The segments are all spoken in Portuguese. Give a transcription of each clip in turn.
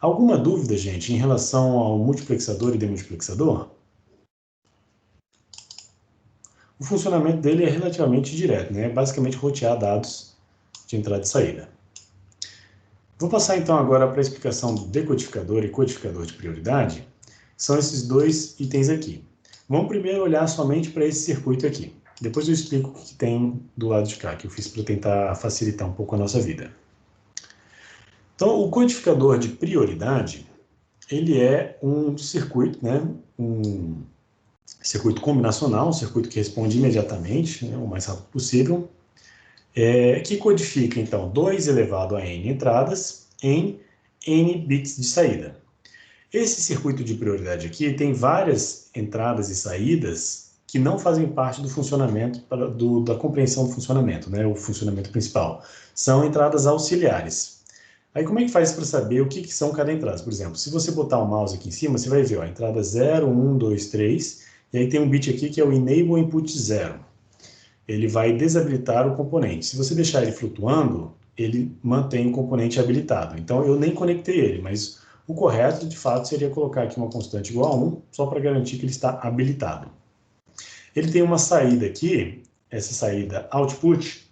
Alguma dúvida, gente, em relação ao multiplexador e demultiplexador? O funcionamento dele é relativamente direto, né? Basicamente rotear dados de entrada e saída. Vou passar então agora para a explicação do decodificador e codificador de prioridade. São esses dois itens aqui. Vamos primeiro olhar somente para esse circuito aqui. Depois eu explico o que tem do lado de cá, que eu fiz para tentar facilitar um pouco a nossa vida. Então, o codificador de prioridade, ele é um circuito, né? Um circuito combinacional, um circuito que responde imediatamente, né? O mais rápido possível, que codifica, então, 2 elevado a n entradas em n bits de saída. Esse circuito de prioridade aqui tem várias entradas e saídas que não fazem parte do funcionamento, da compreensão do funcionamento, né, o funcionamento principal. São entradas auxiliares. Aí como é que faz para saber o que são cada entrada? Por exemplo, se você botar o mouse aqui em cima, você vai ver, ó, entrada 0, 1, 2, 3, e aí tem um bit aqui que é o Enable Input 0. Ele vai desabilitar o componente. Se você deixar ele flutuando, ele mantém o componente habilitado. Então eu nem conectei ele, mas o correto, de fato, seria colocar aqui uma constante igual a 1, só para garantir que ele está habilitado. Ele tem uma saída aqui, essa saída output,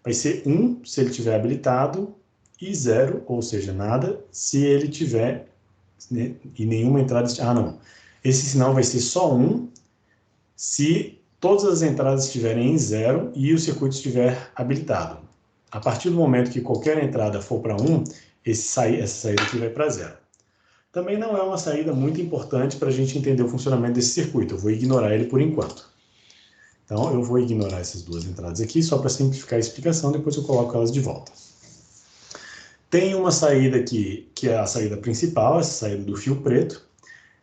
vai ser 1 se ele estiver habilitado e 0, ou seja, nada, se ele tiver, né, e nenhuma entrada... Ah, não. Esse sinal vai ser só 1 se todas as entradas estiverem em 0 e o circuito estiver habilitado. A partir do momento que qualquer entrada for para 1, essa saída aqui vai para 0. Também não é uma saída muito importante para a gente entender o funcionamento desse circuito. Eu vou ignorar ele por enquanto. Então, eu vou ignorar essas duas entradas aqui, só para simplificar a explicação, depois eu coloco elas de volta. Tem uma saída aqui, que é a saída principal, essa saída do fio preto.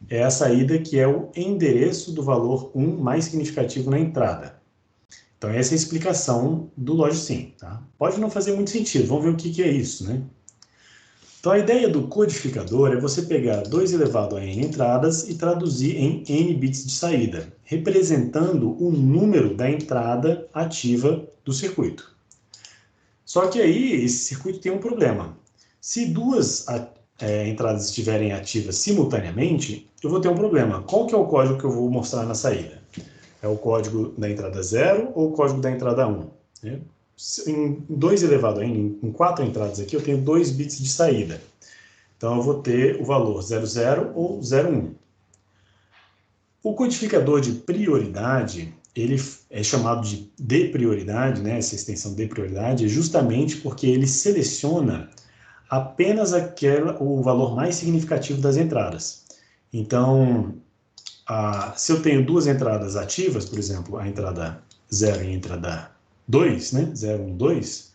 É a saída que é o endereço do valor 1 mais significativo na entrada. Então, essa é a explicação do Logsim. Tá? Pode não fazer muito sentido, vamos ver o que é isso, né? Então, a ideia do codificador é você pegar 2 elevado a n entradas e traduzir em n bits de saída, representando o número da entrada ativa do circuito. Só que aí, esse circuito tem um problema. Se duas entradas estiverem ativas simultaneamente, eu vou ter um problema. Qual que é o código que eu vou mostrar na saída? É o código da entrada 0 ou o código da entrada 1? Né? Em 2 elevado a n, em 4 entradas aqui, eu tenho 2 bits de saída. Então, eu vou ter o valor 00 ou 01. O codificador de prioridade, ele é chamado de prioridade, né? Essa extensão de prioridade, justamente porque ele seleciona apenas o valor mais significativo das entradas. Então, se eu tenho duas entradas ativas, por exemplo, a entrada 0 e a entrada 2, né? 0, 1, 2,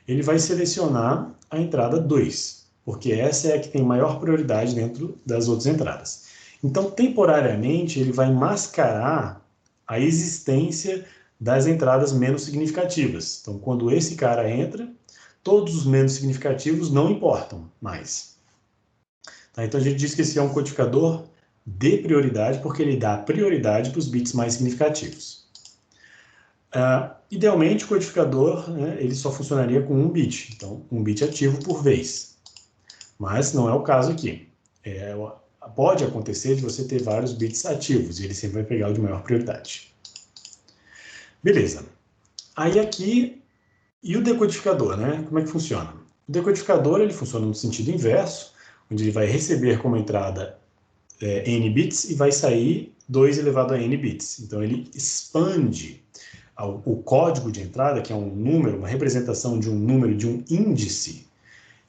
ele vai selecionar a entrada 2, porque essa é a que tem maior prioridade dentro das outras entradas. Então, temporariamente, ele vai mascarar a existência das entradas menos significativas. Então, quando esse cara entra, todos os menos significativos não importam mais. Tá? Então, a gente diz que esse é um codificador de prioridade, porque ele dá prioridade para os bits mais significativos. Idealmente, o codificador, né, ele só funcionaria com um bit, então um bit ativo por vez. Mas não é o caso aqui. Pode acontecer de você ter vários bits ativos, e ele sempre vai pegar o de maior prioridade. Beleza. Aí aqui, e o decodificador, né? Como é que funciona? O decodificador, ele funciona no sentido inverso, onde ele vai receber como entrada n bits e vai sair 2 elevado a n bits. Então, ele expande o código de entrada, que é um número, uma representação de um número, de um índice,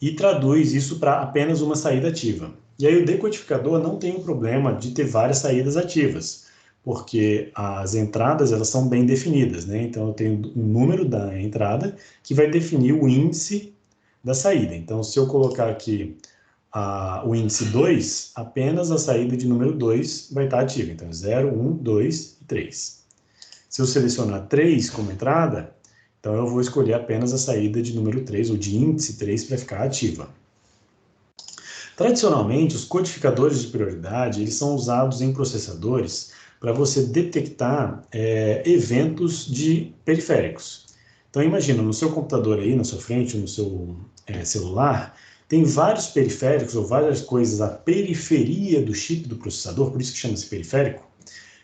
e traduz isso para apenas uma saída ativa. E aí o decodificador não tem o problema de ter várias saídas ativas, porque as entradas elas são bem definidas, né? Então eu tenho um número da entrada que vai definir o índice da saída. Então se eu colocar aqui o índice 2, apenas a saída de número 2 vai estar ativa. Então 0, 1, 2 e 3. Se eu selecionar 3 como entrada, então eu vou escolher apenas a saída de número 3, ou de índice 3, para ficar ativa. Tradicionalmente, os codificadores de prioridade eles são usados em processadores para você detectar eventos de periféricos. Então imagina, no seu computador aí, na sua frente, no seu celular, tem vários periféricos ou várias coisas à periferia do chip do processador, por isso que chama-se periférico,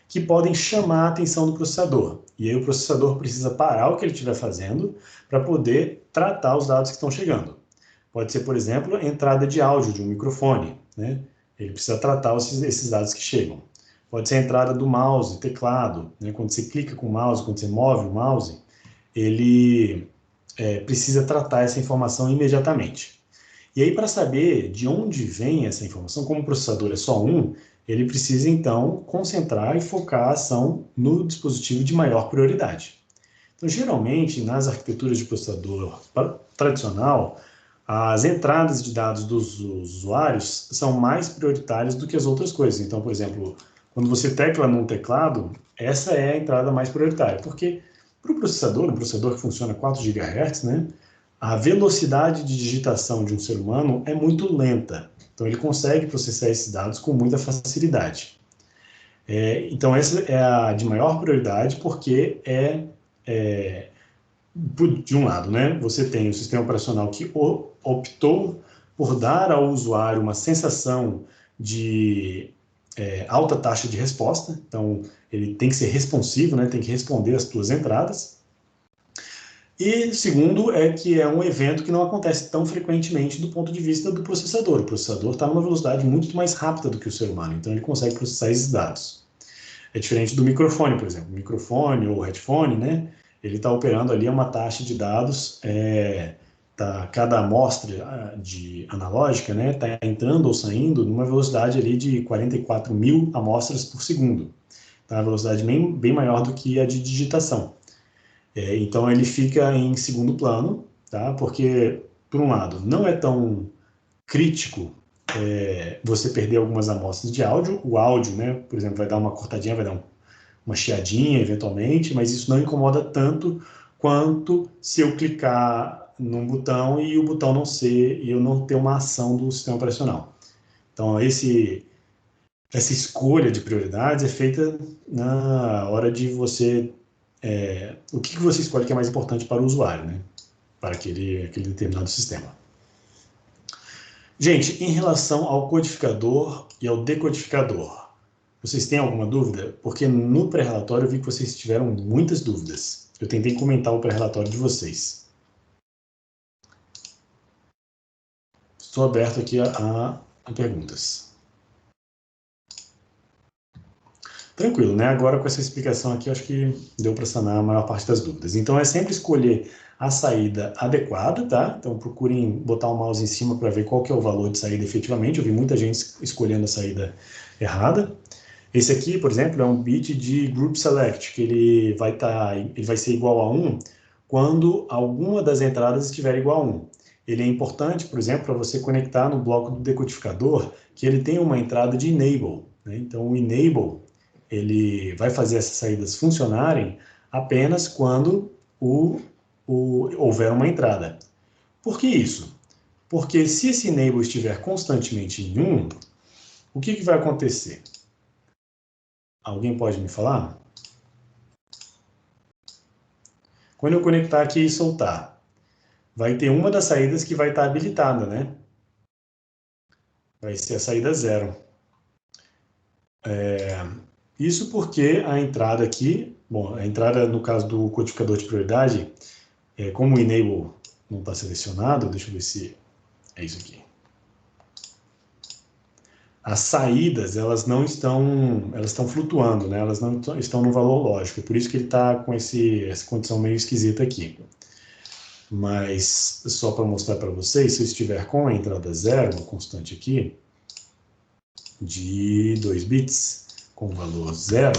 que podem chamar a atenção do processador. E aí o processador precisa parar o que ele estiver fazendo para poder tratar os dados que estão chegando. Pode ser, por exemplo, a entrada de áudio de um microfone, né? Ele precisa tratar esses dados que chegam. Pode ser a entrada do mouse, teclado, né? Quando você clica com o mouse, quando você move o mouse, ele precisa tratar essa informação imediatamente. E aí, para saber de onde vem essa informação, como o processador é só um, ele precisa, então, concentrar e focar a ação no dispositivo de maior prioridade. Então, geralmente, nas arquiteturas de processador tradicional, as entradas de dados dos usuários são mais prioritárias do que as outras coisas. Então, por exemplo, quando você tecla num teclado, essa é a entrada mais prioritária, porque para o processador, um processador que funciona a 4 GHz, né, a velocidade de digitação de um ser humano é muito lenta. Então, ele consegue processar esses dados com muita facilidade. Então, essa é a de maior prioridade, porque de um lado, né, você tem o sistema operacional que optou por dar ao usuário uma sensação de alta taxa de resposta. Então, ele tem que ser responsivo, né, tem que responder às suas entradas. E segundo é que é um evento que não acontece tão frequentemente do ponto de vista do processador. O processador está numa velocidade muito mais rápida do que o ser humano, então ele consegue processar esses dados. É diferente do microfone, por exemplo. O microfone ou headphone, né? Ele está operando ali a uma taxa de dados, cada amostra analógica, né? Está entrando ou saindo numa velocidade ali de 44.000 amostras por segundo. Tá? A velocidade bem maior do que a de digitação. Então, ele fica em segundo plano, tá? Porque, por um lado, não é tão crítico você perder algumas amostras de áudio. O áudio, né, por exemplo, vai dar uma cortadinha, vai dar uma chiadinha, eventualmente, mas isso não incomoda tanto quanto se eu clicar num botão e o botão não ser, e eu não ter uma ação do sistema operacional. Então, essa escolha de prioridades é feita na hora de você o que você escolhe que é mais importante para o usuário, né? Para aquele determinado sistema. Gente, em relação ao codificador e ao decodificador, vocês têm alguma dúvida? Porque no pré-relatório eu vi que vocês tiveram muitas dúvidas. Eu tentei comentar o pré-relatório de vocês. Estou aberto aqui a perguntas. Tranquilo, né? Agora com essa explicação aqui, eu acho que deu para sanar a maior parte das dúvidas. Então, é sempre escolher a saída adequada, tá? Então, procurem botar o mouse em cima para ver qual que é o valor de saída efetivamente. Eu vi muita gente escolhendo a saída errada. Esse aqui, por exemplo, é um bit de Group Select, que ele vai ser igual a 1 quando alguma das entradas estiver igual a 1. Ele é importante, por exemplo, para você conectar no bloco do decodificador, que ele tem uma entrada de Enable, né? Então, o Enable ele vai fazer essas saídas funcionarem apenas quando houver uma entrada. Por que isso? Porque se esse enable estiver constantemente em 1, o que vai acontecer? Alguém pode me falar? Quando eu conectar aqui e soltar, vai ter uma das saídas que vai estar habilitada, né? Vai ser a saída 0. Isso porque a entrada aqui, bom, a entrada no caso do codificador de prioridade, como o enable não está selecionado, deixa eu ver se é isso aqui. As saídas, elas estão flutuando, né? Elas não estão no valor lógico, por isso que ele está com essa condição meio esquisita aqui. Mas, só para mostrar para vocês, se eu estiver com a entrada 0, uma constante aqui, de 2 bits, com o valor 0,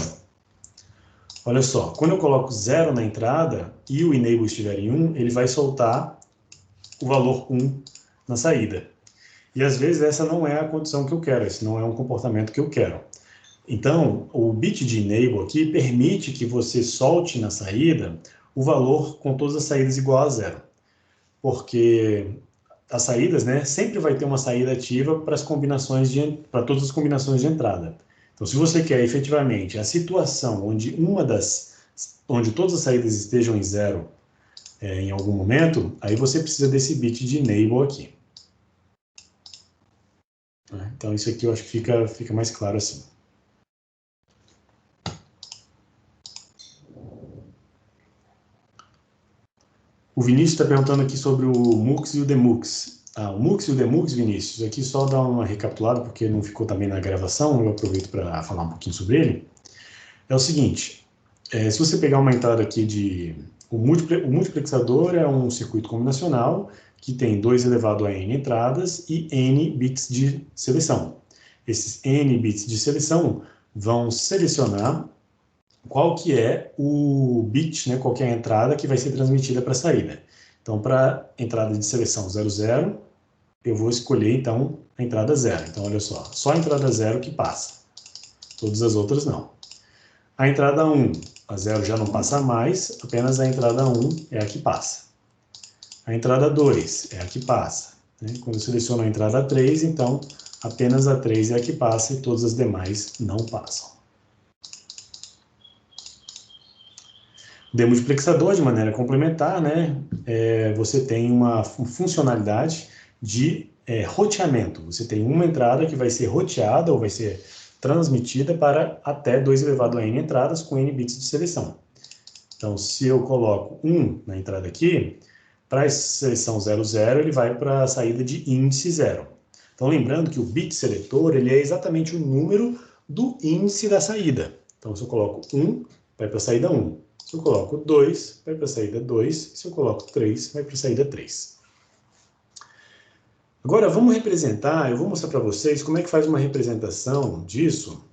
olha só, quando eu coloco 0 na entrada e o enable estiver em 1, ele vai soltar o valor 1 na saída. E às vezes essa não é a condição que eu quero, esse não é um comportamento que eu quero. Então, o bit de enable aqui permite que você solte na saída o valor com todas as saídas igual a 0. Porque as saídas, né, sempre vai ter uma saída ativa para todas as combinações de entrada. Então, se você quer efetivamente a situação onde todas as saídas estejam em 0 em algum momento, aí você precisa desse bit de enable aqui. Né? Então, isso aqui eu acho que fica mais claro assim. O Vinícius está perguntando aqui sobre o MUX e o DEMUX. O MUX e o DEMUX, Vinícius, aqui só dá uma recapitulada, porque não ficou também na gravação, eu aproveito para falar um pouquinho sobre ele. É o seguinte, se você pegar uma entrada aqui de... O multiplexador é um circuito combinacional que tem 2 elevado a n entradas e n bits de seleção. Esses n bits de seleção vão selecionar qual que é o bit, né, qual que é a entrada que vai ser transmitida para a saída. Então, para a entrada de seleção 00, eu vou escolher, então, a entrada 0. Então, olha só a entrada 0 que passa. Todas as outras não. A entrada 1, a 0 já não passa mais, apenas a entrada 1 é a que passa. A entrada 2 é a que passa. Né? Quando eu seleciono a entrada 3, então, apenas a 3 é a que passa e todas as demais não passam. Demultiplexador, de maneira complementar, né, você tem uma funcionalidade de roteamento. Você tem uma entrada que vai ser roteada ou vai ser transmitida para até 2 elevado a n entradas com n bits de seleção. Então, se eu coloco 1 na entrada aqui, para a seleção 00, ele vai para a saída de índice 0. Então, lembrando que o bit seletor ele é exatamente o número do índice da saída. Então, se eu coloco 1, vai para a saída 1. Se eu coloco 2, vai para a saída 2. Se eu coloco 3, vai para a saída 3. Agora, vamos representar, eu vou mostrar para vocês como é que faz uma representação disso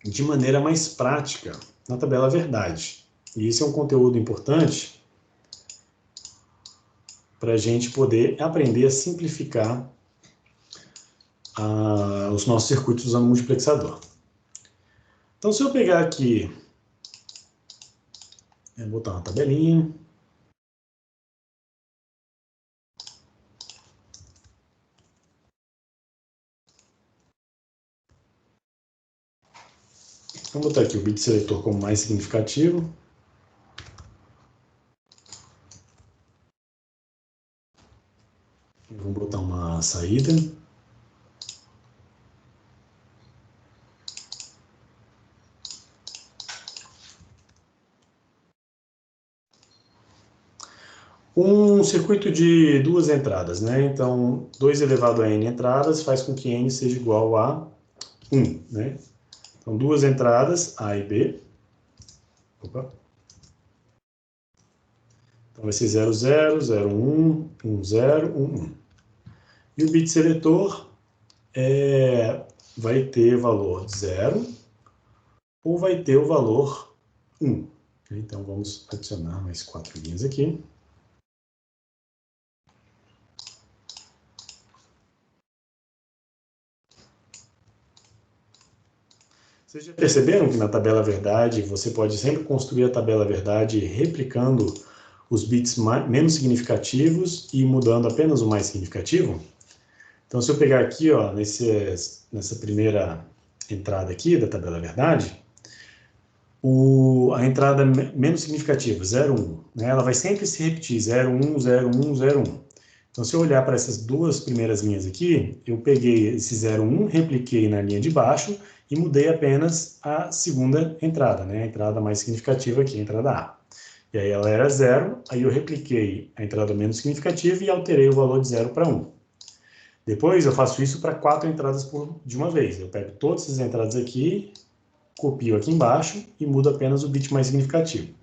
de maneira mais prática na tabela verdade. E esse é um conteúdo importante para a gente poder aprender a simplificar os nossos circuitos usando multiplexador. Então, se eu pegar aqui, vou botar uma tabelinha. Vamos botar aqui o bit seletor como mais significativo. Vamos botar uma saída. Um circuito de 2 entradas, né? Então, 2 elevado a n entradas faz com que n seja igual a 1, né? Então, 2 entradas, A e B. Opa. Então, vai ser 0, 0, 0, 1, 1, 0, 1, 1. E o bit seletor vai ter valor 0 ou vai ter o valor 1. Então, vamos adicionar mais 4 linhas aqui. Vocês já perceberam que na tabela verdade você pode sempre construir a tabela verdade replicando os bits menos significativos e mudando apenas o mais significativo? Então, se eu pegar aqui, ó, nessa primeira entrada aqui da tabela verdade, a entrada menos significativa, 0, 1, né, ela vai sempre se repetir, 0, 1, 0, 1, 0, 1. Então, se eu olhar para essas duas primeiras linhas aqui, eu peguei esse 0, 1, repliquei na linha de baixo e mudei apenas a segunda entrada, né, a entrada mais significativa aqui, a entrada A. E aí ela era 0, aí eu repliquei a entrada menos significativa e alterei o valor de 0 para 1. Depois eu faço isso para 4 entradas de uma vez. Eu pego todas essas entradas aqui, copio aqui embaixo e mudo apenas o bit mais significativo.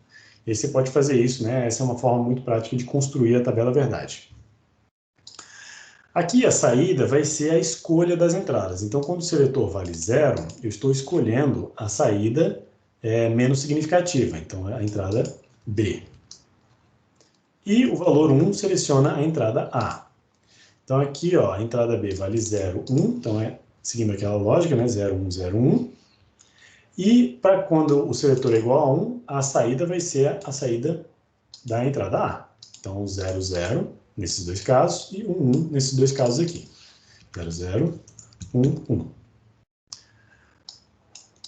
E aí você pode fazer isso, né? Essa é uma forma muito prática de construir a tabela verdade. Aqui a saída vai ser a escolha das entradas. Então, quando o seletor vale 0, eu estou escolhendo a saída menos significativa. Então, é a entrada B. E o valor 1 seleciona a entrada A. Então, aqui, ó, a entrada B vale 0, 1. Então, seguindo aquela lógica, né? 0, 1, 0, 1. E, para quando o seletor é igual a 1, a saída vai ser a saída da entrada A. Então, 0, 0 nesses dois casos e 1, 1 nesses dois casos aqui. 0, 0, 1, 1.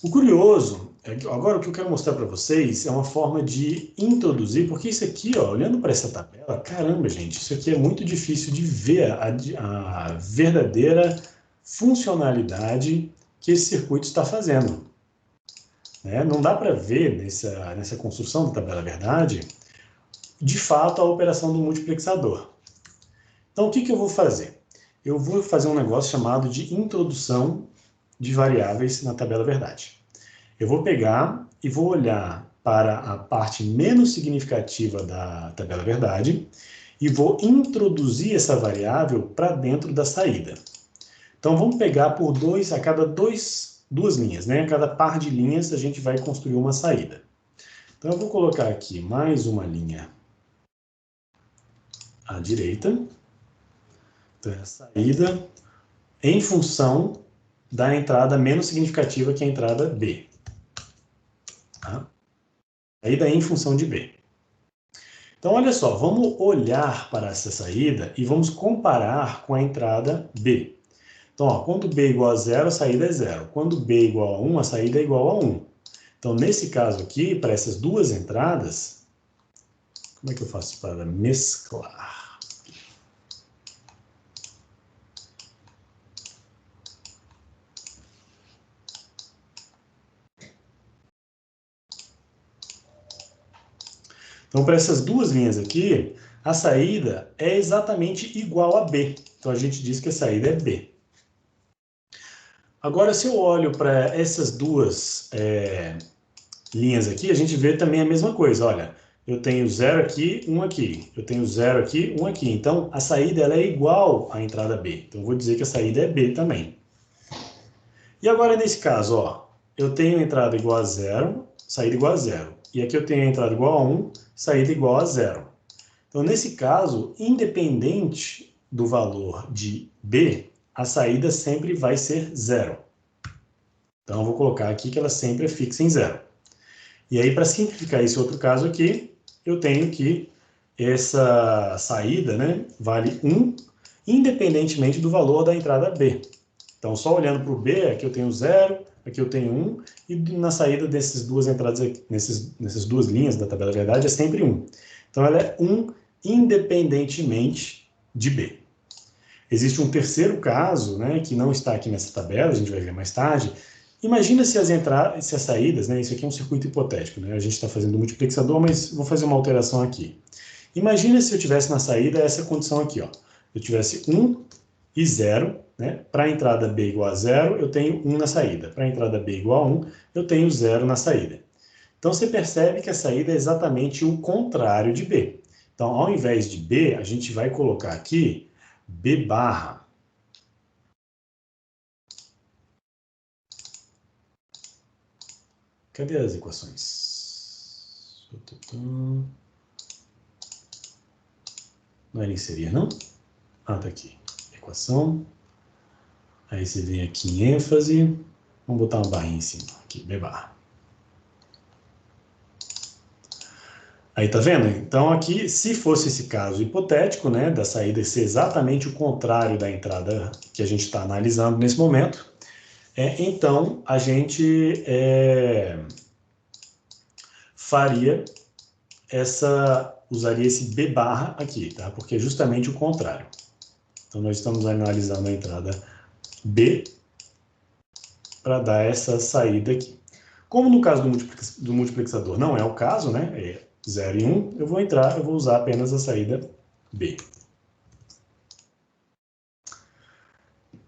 O curioso, agora o que eu quero mostrar para vocês é uma forma de introduzir, porque isso aqui, ó, olhando para essa tabela, caramba, gente, isso aqui é muito difícil de ver a verdadeira funcionalidade que esse circuito está fazendo. Não dá para ver nessa construção da tabela verdade, de fato, a operação do multiplexador. Então, o que eu vou fazer? Eu vou fazer um negócio chamado de introdução de variáveis na tabela verdade. Eu vou pegar e vou olhar para a parte menos significativa da tabela verdade e vou introduzir essa variável para dentro da saída. Então, vamos pegar por a cada duas linhas, A cada par de linhas, a gente vai construir uma saída. Então, eu vou colocar aqui mais uma linha à direita. Então, é a saída em função da entrada menos significativa, que é a entrada B. Tá? Saída em função de B. Então, olha só, vamos olhar para essa saída e vamos comparar com a entrada B. Então, ó, quando B é igual a 0, a saída é 0. Quando B é igual a 1, a saída é igual a 1. Então, nesse caso aqui, para essas duas entradas, como é que eu faço para mesclar? Então, para essas duas linhas aqui, a saída é exatamente igual a B. Então, a gente diz que a saída é B. Agora, se eu olho para essas duas linhas aqui, a gente vê também a mesma coisa. Olha, eu tenho 0 aqui, 1 aqui. Eu tenho 0 aqui, 1 aqui. Então, a saída ela é igual à entrada B. Então, eu vou dizer que a saída é B também. E agora, nesse caso, ó, eu tenho entrada igual a 0, saída igual a 0. E aqui eu tenho a entrada igual a 1, saída igual a 0. Então, nesse caso, independente do valor de B, a saída sempre vai ser 0. Então, eu vou colocar aqui que ela sempre é fixa em 0. E aí, para simplificar esse outro caso aqui, eu tenho que essa saída vale 1, independentemente do valor da entrada B. Então, só olhando para o B, aqui eu tenho 0, aqui eu tenho 1, e na saída dessas duas entradas, nessas duas linhas da tabela verdade, é sempre 1. Então, ela é 1 independentemente de B. Existe um terceiro caso, que não está aqui nessa tabela, a gente vai ver mais tarde. Imagina se as saídas, isso aqui é um circuito hipotético, a gente está fazendo um multiplexador, mas vou fazer uma alteração aqui. Imagina se eu tivesse na saída essa condição aqui, ó. Eu tivesse 1 e 0, para a entrada B igual a 0, eu tenho 1 na saída. Para a entrada B igual a 1, eu tenho 0 na saída. Então, você percebe que a saída é exatamente o contrário de B. Então, ao invés de B, a gente vai colocar aqui B barra. Cadê as equações? Não era inserir, não? Ah, tá aqui. Equação. Aí você vem aqui em ênfase. Vamos botar uma barrinha em cima. Aqui, B barra. Aí, tá vendo? Então, aqui, se fosse esse caso hipotético, da saída ser exatamente o contrário da entrada que a gente está analisando nesse momento, então, a gente usaria esse B barra aqui, tá? Porque é justamente o contrário. Então, nós estamos analisando a entrada B para dar essa saída aqui. Como no caso do multiplexador não é o caso, é 0 e 1, eu vou usar apenas a saída B.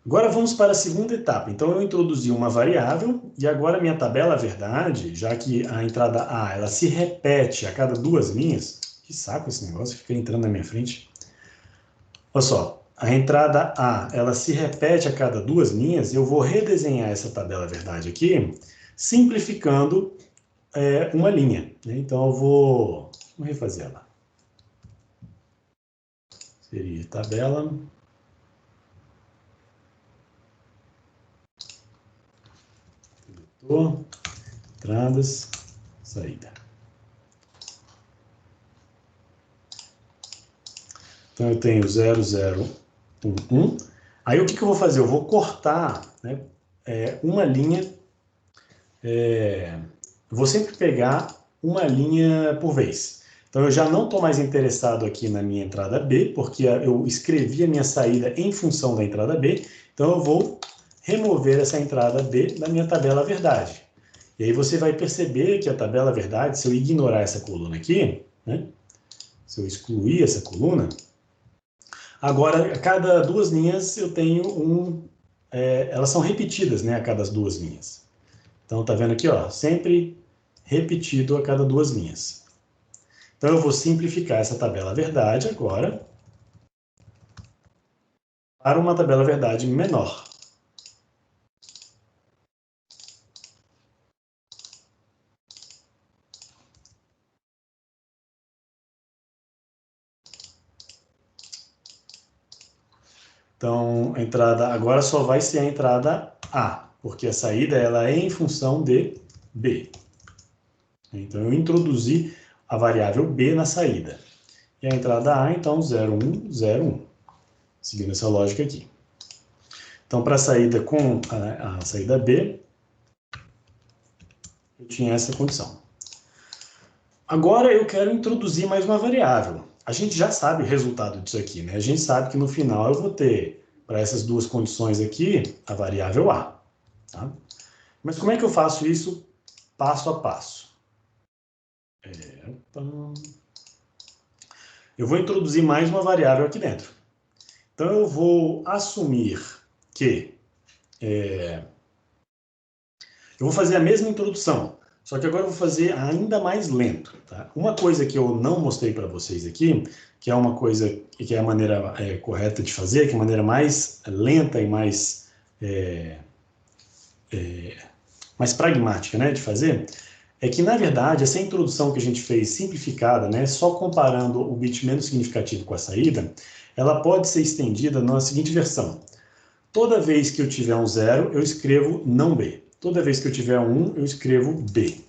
Agora vamos para a segunda etapa. Então, eu introduzi uma variável e agora minha tabela verdade, já que a entrada A ela se repete a cada duas linhas. Que saco esse negócio, fica entrando na minha frente. Olha só, a entrada A ela se repete a cada duas linhas. Eu vou redesenhar essa tabela verdade aqui, simplificando uma linha. Então, eu vou refazer ela. Seria tabela... entradas, saída. Então, eu tenho 0, 0, 1, 1. Aí, o que eu vou fazer? Eu vou cortar uma linha. Vou sempre pegar uma linha por vez. Então, eu já não estou mais interessado aqui na minha entrada B, porque eu escrevi a minha saída em função da entrada B. Então, eu vou remover essa entrada B da minha tabela verdade. E aí você vai perceber que a tabela verdade, se eu ignorar essa coluna aqui, né? Se eu excluir essa coluna, agora, a cada duas linhas eu tenho elas são repetidas, né, a cada duas linhas. Então, tá vendo aqui, ó, sempre repetido a cada duas linhas. Então, eu vou simplificar essa tabela verdade agora para uma tabela verdade menor. Então, a entrada agora só vai ser a entrada A, porque a saída ela é em função de B. Então, eu introduzi a variável B na saída. E a entrada A, então, 0, 1, 0, 1. Seguindo essa lógica aqui. Então, para a saída com a saída B, eu tinha essa condição. Agora, eu quero introduzir mais uma variável. A gente já sabe o resultado disso aqui, né? A gente sabe que no final eu vou ter, para essas duas condições aqui, a variável A. Tá? Mas como é que eu faço isso passo a passo? Eu vou introduzir mais uma variável aqui dentro. Então, eu vou assumir que eu vou fazer a mesma introdução, só que agora eu vou fazer ainda mais lento. Tá? Uma coisa que eu não mostrei para vocês aqui, que é uma coisa que é a maneira correta de fazer, que é a maneira mais lenta e mais pragmática, né, de fazer, é que, na verdade, essa introdução que a gente fez simplificada, né, só comparando o bit menos significativo com a saída, ela pode ser estendida na seguinte versão. Toda vez que eu tiver um 0, eu escrevo não B. Toda vez que eu tiver um 1, eu escrevo B.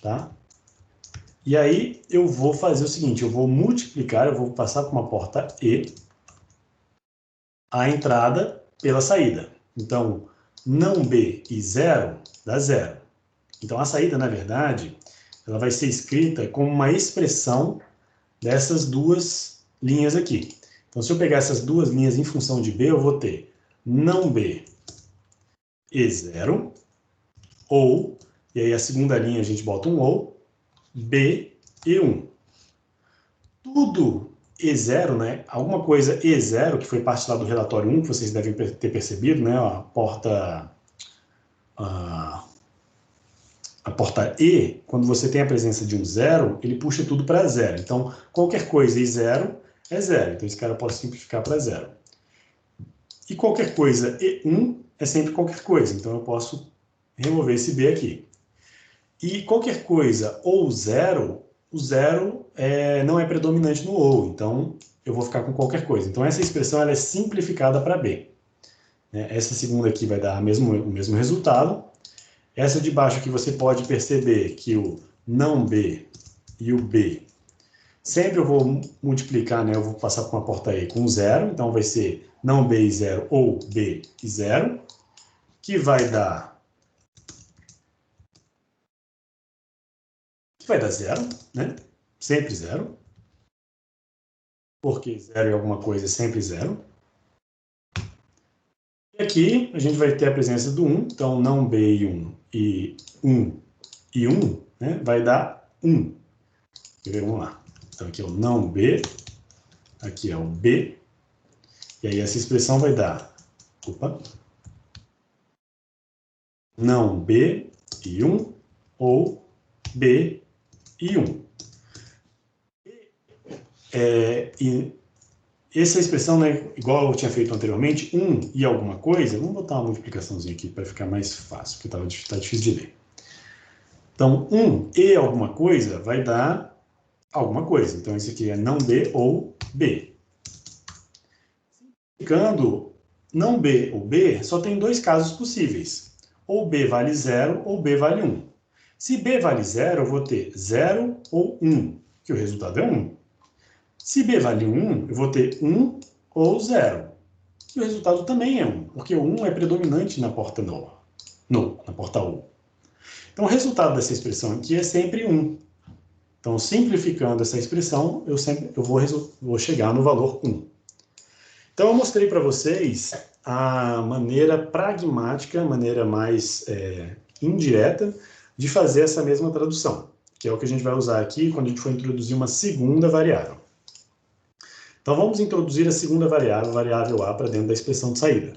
Tá? E aí, eu vou fazer o seguinte, eu vou multiplicar, eu vou passar por uma porta E, a entrada pela saída. Então, não B e 0 dá 0. Então, a saída, na verdade, ela vai ser escrita como uma expressão dessas duas linhas aqui. Então, se eu pegar essas duas linhas em função de B, eu vou ter não B e 0, ou, e aí a segunda linha a gente bota um ou, B e 1. Tudo E0, né? Alguma coisa E0, que foi parte lá do relatório 1, que vocês devem ter percebido, né? A porta E, quando você tem a presença de um 0, ele puxa tudo para 0. Então, qualquer coisa E0 é 0. Então, esse cara pode simplificar para 0. E qualquer coisa E1 é sempre qualquer coisa. Então, eu posso remover esse B aqui. E qualquer coisa ou 0, o 0 não é predominante no ou. Então, eu vou ficar com qualquer coisa. Então, essa expressão ela é simplificada para B. Essa segunda aqui vai dar o mesmo resultado. Essa de baixo aqui você pode perceber que o não B e o B, sempre eu vou multiplicar, né? Eu vou passar por uma porta E com 0, então vai ser não B e 0 ou B e 0, que vai dar 0, né? Sempre 0, porque 0 e alguma coisa é sempre 0. E aqui a gente vai ter a presença do 1, então não B e 1 e 1 e 1, né? Vai dar 1. Vamos lá. Então aqui é o não B, aqui é o B, e aí essa expressão vai dar, não B e 1 ou B e 1. E essa expressão, né, igual eu tinha feito anteriormente, 1 e alguma coisa, vamos botar uma multiplicaçãozinha aqui para ficar mais fácil, porque está difícil de ler. Então, 1 e alguma coisa vai dar alguma coisa. Então, esse aqui é não B ou B. Simplificando, não B ou B, só tem dois casos possíveis. Ou B vale 0 ou B vale 1. Se B vale 0, eu vou ter 0 ou 1, que o resultado é 1. Se B vale 1, eu vou ter 1 ou 0, que o resultado também é 1, porque o 1 é predominante na porta na porta U. Então, o resultado dessa expressão aqui é sempre 1. Então, simplificando essa expressão, eu vou chegar no valor 1. Então, eu mostrei para vocês a maneira pragmática, a maneira mais indireta de fazer essa mesma tradução, que é o que a gente vai usar aqui quando a gente for introduzir uma segunda variável. Então, vamos introduzir a segunda variável, variável A, para dentro da expressão de saída.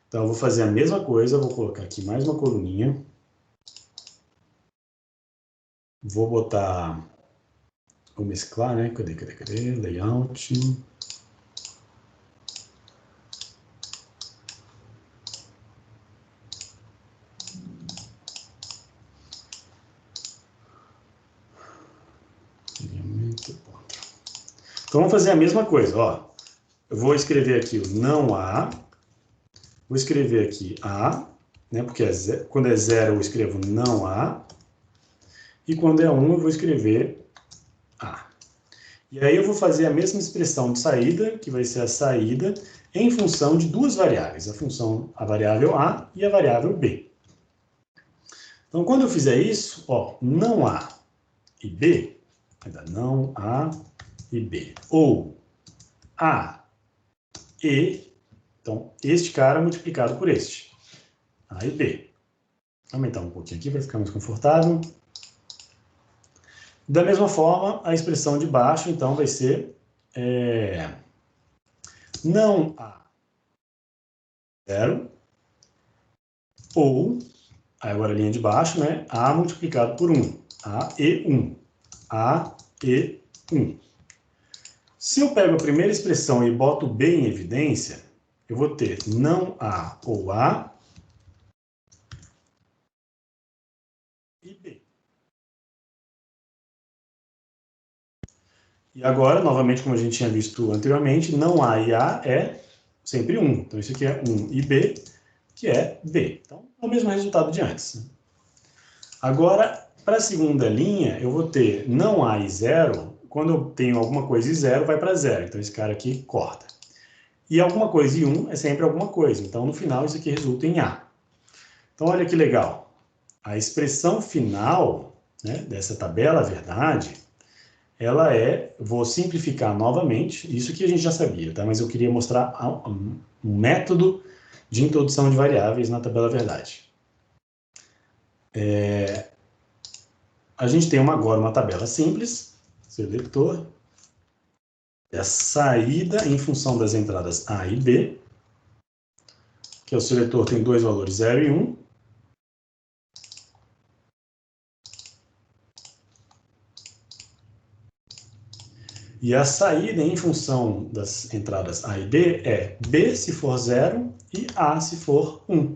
Então, eu vou fazer a mesma coisa, vou colocar aqui mais uma coluninha. Vou botar... Vou mesclar, né? Cadê? Layout. Então, vamos fazer a mesma coisa, ó. Eu vou escrever aqui o não A. Vou escrever aqui A, né? Porque quando é 0 eu escrevo não A. E quando é 1 eu vou escrever A. E aí eu vou fazer a mesma expressão de saída, que vai ser a saída, em função de duas variáveis. A variável A e a variável B. Então, quando eu fizer isso, ó, não A e B, vai dar não A e B. Ou A e, então, este cara multiplicado por este. A e B. Vou aumentar um pouquinho aqui para ficar mais confortável. Da mesma forma, a expressão de baixo, então, vai ser não A 0 ou, agora a linha de baixo, né, A multiplicado por 1. A e 1. A e 1. Se eu pego a primeira expressão e boto B em evidência, eu vou ter não A ou A e B. E agora, novamente, como a gente tinha visto anteriormente, não A e A é sempre 1. Então, isso aqui é 1 e B, que é B. Então, é o mesmo resultado de antes. Agora, para a segunda linha, eu vou ter não A e 0. Quando eu tenho alguma coisa e 0, vai para 0. Então, esse cara aqui corta. E alguma coisa e 1 é sempre alguma coisa. Então, no final, isso aqui resulta em A. Então, olha que legal. A expressão final, né, dessa tabela, a verdade, ela vou simplificar novamente, isso que a gente já sabia, tá? Mas eu queria mostrar um método de introdução de variáveis na tabela verdade. A gente tem agora uma tabela simples, seletor, a saída em função das entradas A e B, que o seletor tem dois valores 0 e 1. E a saída em função das entradas A e B é B se for 0 e A se for 1.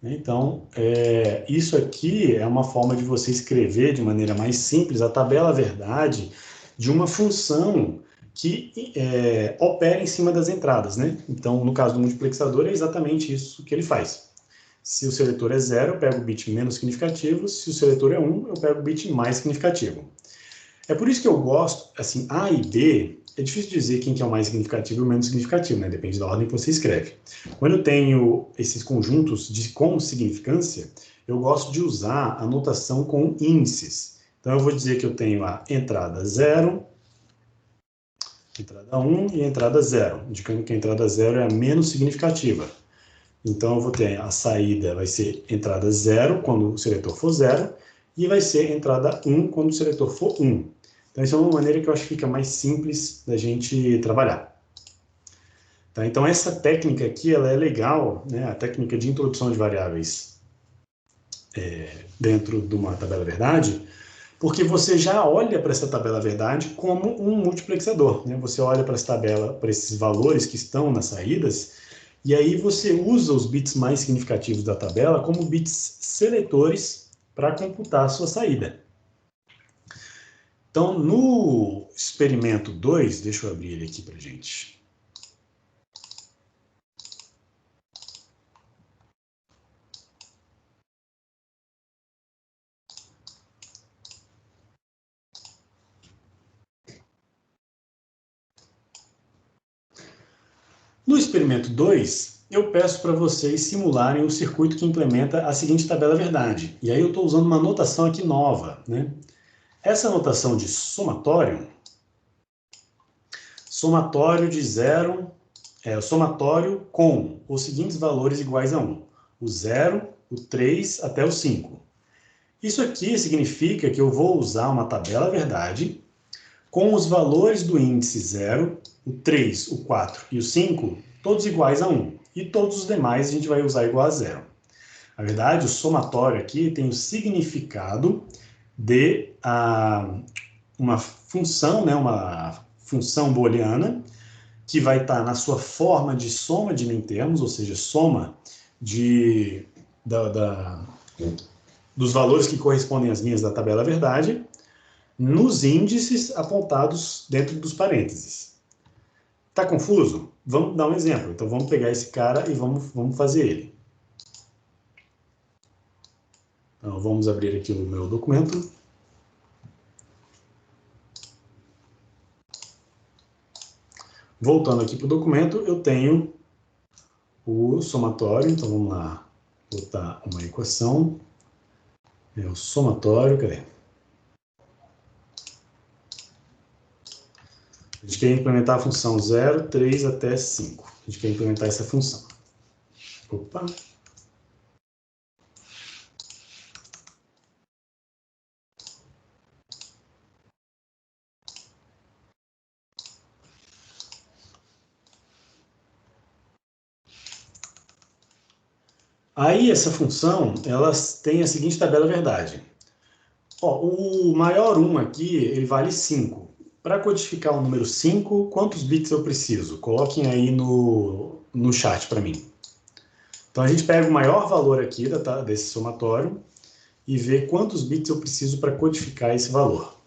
Então, isso aqui é uma forma de você escrever de maneira mais simples a tabela verdade de uma função que opera em cima das entradas, né? Então, no caso do multiplexador, é exatamente isso que ele faz. Se o seletor é 0, eu pego o bit menos significativo. Se o seletor é 1, eu pego o bit mais significativo. É por isso que eu gosto, assim, A e B, é difícil dizer quem que é o mais significativo e o menos significativo, né? Depende da ordem que você escreve. Quando eu tenho esses conjuntos com significância, eu gosto de usar a notação com índices. Então, eu vou dizer que eu tenho a entrada 0, entrada 1 e entrada 0, indicando que a entrada 0 é a menos significativa. Então, eu vou ter a saída, vai ser entrada 0 quando o seletor for 0, e vai ser entrada 1 quando o seletor for 1. Então, essa é uma maneira que eu acho que fica mais simples da gente trabalhar. Tá? Então, essa técnica aqui, ela é legal, né? A técnica de introdução de variáveis dentro de uma tabela verdade, porque você já olha para essa tabela verdade como um multiplexador, né? Você olha para essa tabela, para esses valores que estão nas saídas, e aí você usa os bits mais significativos da tabela como bits seletores para computar a sua saída. Então, no experimento 2, deixa eu abrir ele aqui para a gente. No experimento 2, eu peço para vocês simularem o circuito que implementa a seguinte tabela verdade. E aí eu estou usando uma notação aqui nova, né? Essa notação de somatório de zero, o somatório com os seguintes valores iguais a 1. O 0, o 3 até o 5. Isso aqui significa que eu vou usar uma tabela verdade com os valores do índice 0, o 3, o 4 e o 5, todos iguais a 1. E todos os demais a gente vai usar igual a 0. Na verdade, o somatório aqui tem o significado de uma função, né, uma função booleana, que vai estar na sua forma de soma de mintermos, ou seja, soma dos valores que correspondem às linhas da tabela verdade, nos índices apontados dentro dos parênteses. Tá confuso? Vamos dar um exemplo. Então, vamos pegar esse cara e vamos fazer ele. Então, vamos abrir aqui o meu documento. Voltando aqui para o documento, eu tenho o somatório. Então, vamos lá botar uma equação. É o somatório, cadê? A gente quer implementar a função 0, 3 até 5. A gente quer implementar essa função. Opa! Aí, essa função, ela tem a seguinte tabela verdade. Ó, o maior 1 aqui, ele vale 5. Para codificar o número 5, quantos bits eu preciso? Coloquem aí no chat para mim. Então, a gente pega o maior valor aqui desse somatório e vê quantos bits eu preciso para codificar esse valor.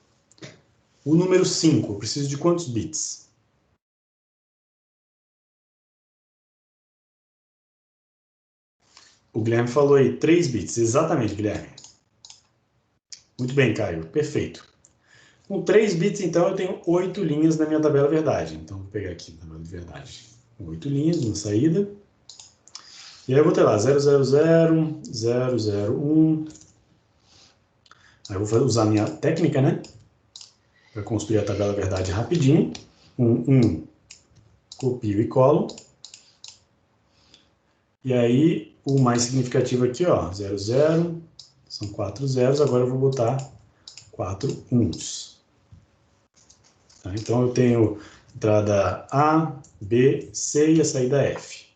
O número 5, eu preciso de quantos bits? O Guilherme falou aí, 3 bits. Exatamente, Guilherme. Muito bem, Caio. Perfeito. Com 3 bits, então, eu tenho 8 linhas na minha tabela verdade. Então, vou pegar aqui a tabela de verdade. 8 linhas, uma saída. E aí eu vou ter lá 000, 001. Aí eu vou usar a minha técnica, né? Para construir a tabela verdade rapidinho. 1, copio e colo. E aí, o mais significativo aqui, ó, 00, são 4 zeros, agora eu vou botar 4 uns. Tá? Então, eu tenho entrada A, B, C e a saída F.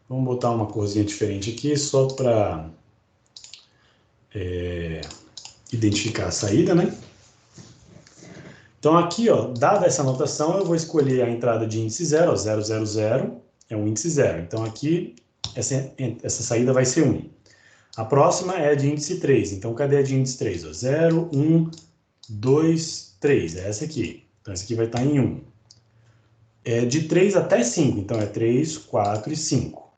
Vamos botar uma corzinha diferente aqui, só para identificar a saída, né? Então, aqui, ó, dada essa anotação, eu vou escolher a entrada de índice 0, ó, 000 é um índice 0. Então, aqui, essa saída vai ser 1. A próxima é de índice 3. Então, cadê a de índice 3? Ó, 0, 1, 2, 3. É essa aqui. Então, essa aqui vai estar em 1. É de 3 até 5. Então, é 3, 4 e 5.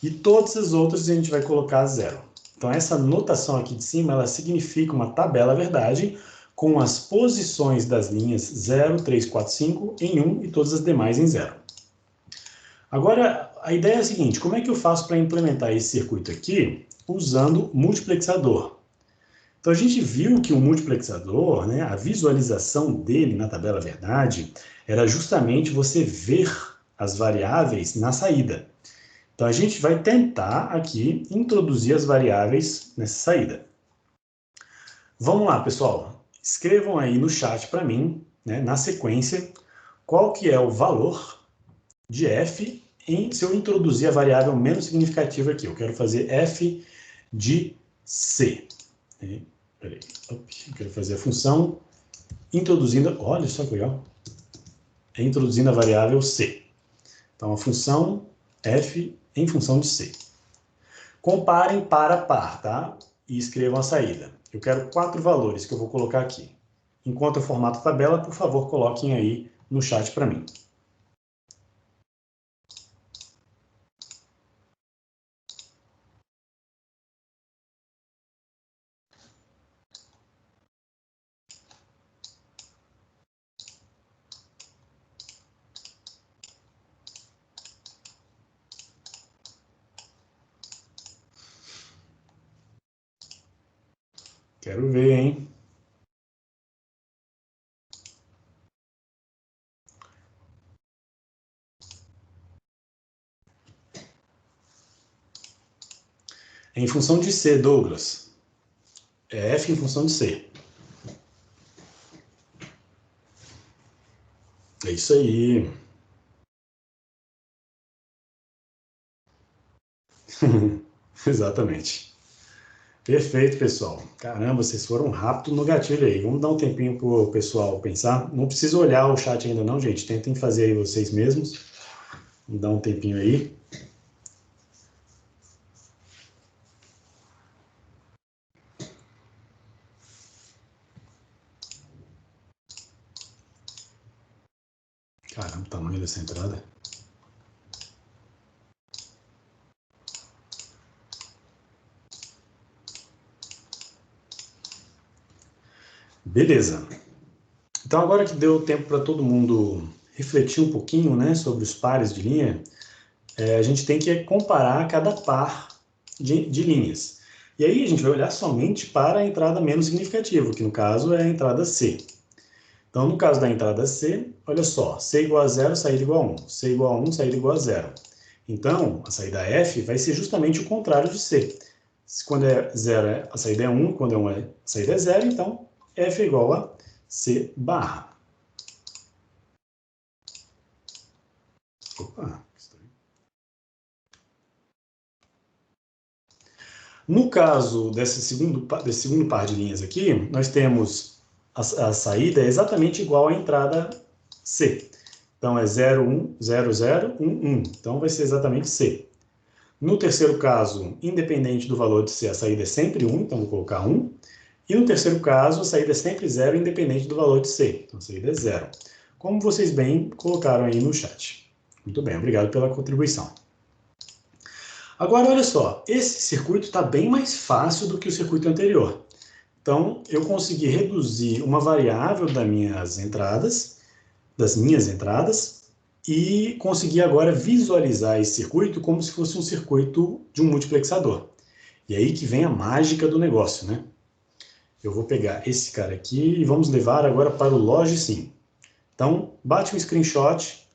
E todas as outras a gente vai colocar 0. Então, essa notação aqui de cima, ela significa uma tabela verdade com as posições das linhas 0, 3, 4, 5 em 1 e todas as demais em 0. Agora, a ideia é a seguinte, como é que eu faço para implementar esse circuito aqui usando multiplexador? Então, a gente viu que o multiplexador, né, a visualização dele na tabela verdade, era justamente você ver as variáveis na saída. Então, a gente vai tentar aqui introduzir as variáveis nessa saída. Vamos lá, pessoal. Escrevam aí no chat para mim, né, na sequência, qual que é o valor de f se eu introduzir a variável menos significativa aqui. Eu quero fazer f de c. Peraí, eu quero fazer a função introduzindo, olha só que legal, introduzindo a variável c. Então, a função f em função de c. Comparem par a par, tá? E escrevam a saída. Eu quero 4 valores que eu vou colocar aqui. Enquanto eu formato a tabela, por favor, coloquem aí no chat para mim. Quero ver, hein? É em função de C, Douglas. É F em função de C. É isso aí. Exatamente. Perfeito, pessoal. Caramba, vocês foram rápido no gatilho aí. Vamos dar um tempinho para o pessoal pensar. Não precisa olhar o chat ainda não, gente. Tentem fazer aí vocês mesmos. Vamos dar um tempinho aí. Caramba, o tamanho dessa entrada. Beleza. Então, agora que deu tempo para todo mundo refletir um pouquinho, né, sobre os pares de linha, a gente tem que comparar cada par de linhas. E aí a gente vai olhar somente para a entrada menos significativa, que no caso é a entrada C. Então, no caso da entrada C, olha só, C igual a 0, saída igual a 1. C igual a 1, saída igual a 0. Então, a saída F vai ser justamente o contrário de C. Quando é 0, a saída é 1, quando é 1, a saída é 0, então F é igual a C barra. Opa, estranho. No caso desse segundo par de linhas aqui, nós temos a saída é exatamente igual à entrada C. Então, é 0, 1, 0, 0, 1, 1. Então, vai ser exatamente C. No terceiro caso, independente do valor de C, a saída é sempre 1, então vou colocar 1. E no terceiro caso, a saída é sempre 0, independente do valor de C. Então, a saída é 0. Como vocês bem colocaram aí no chat. Muito bem, obrigado pela contribuição. Agora, olha só, esse circuito está bem mais fácil do que o circuito anterior. Então, eu consegui reduzir uma variável das minhas entradas, e consegui agora visualizar esse circuito como se fosse um circuito de um multiplexador. E aí que vem a mágica do negócio, né? Eu vou pegar esse cara aqui e vamos levar agora para o LogSim. Então, bate um screenshot,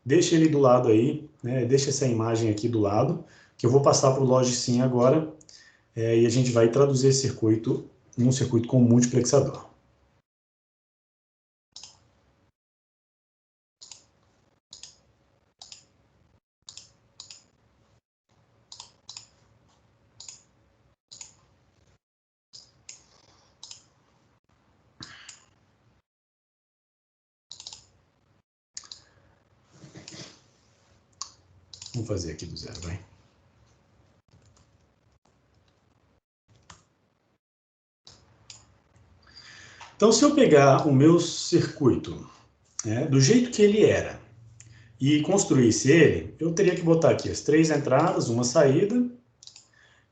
deixa ele do lado aí, né? Deixa essa imagem aqui do lado, que eu vou passar para o LogSim agora, e a gente vai traduzir esse circuito num circuito com multiplexador. Vamos fazer aqui do zero, vai. Então, se eu pegar o meu circuito, né, do jeito que ele era, e construísse ele, eu teria que botar aqui as 3 entradas, uma saída,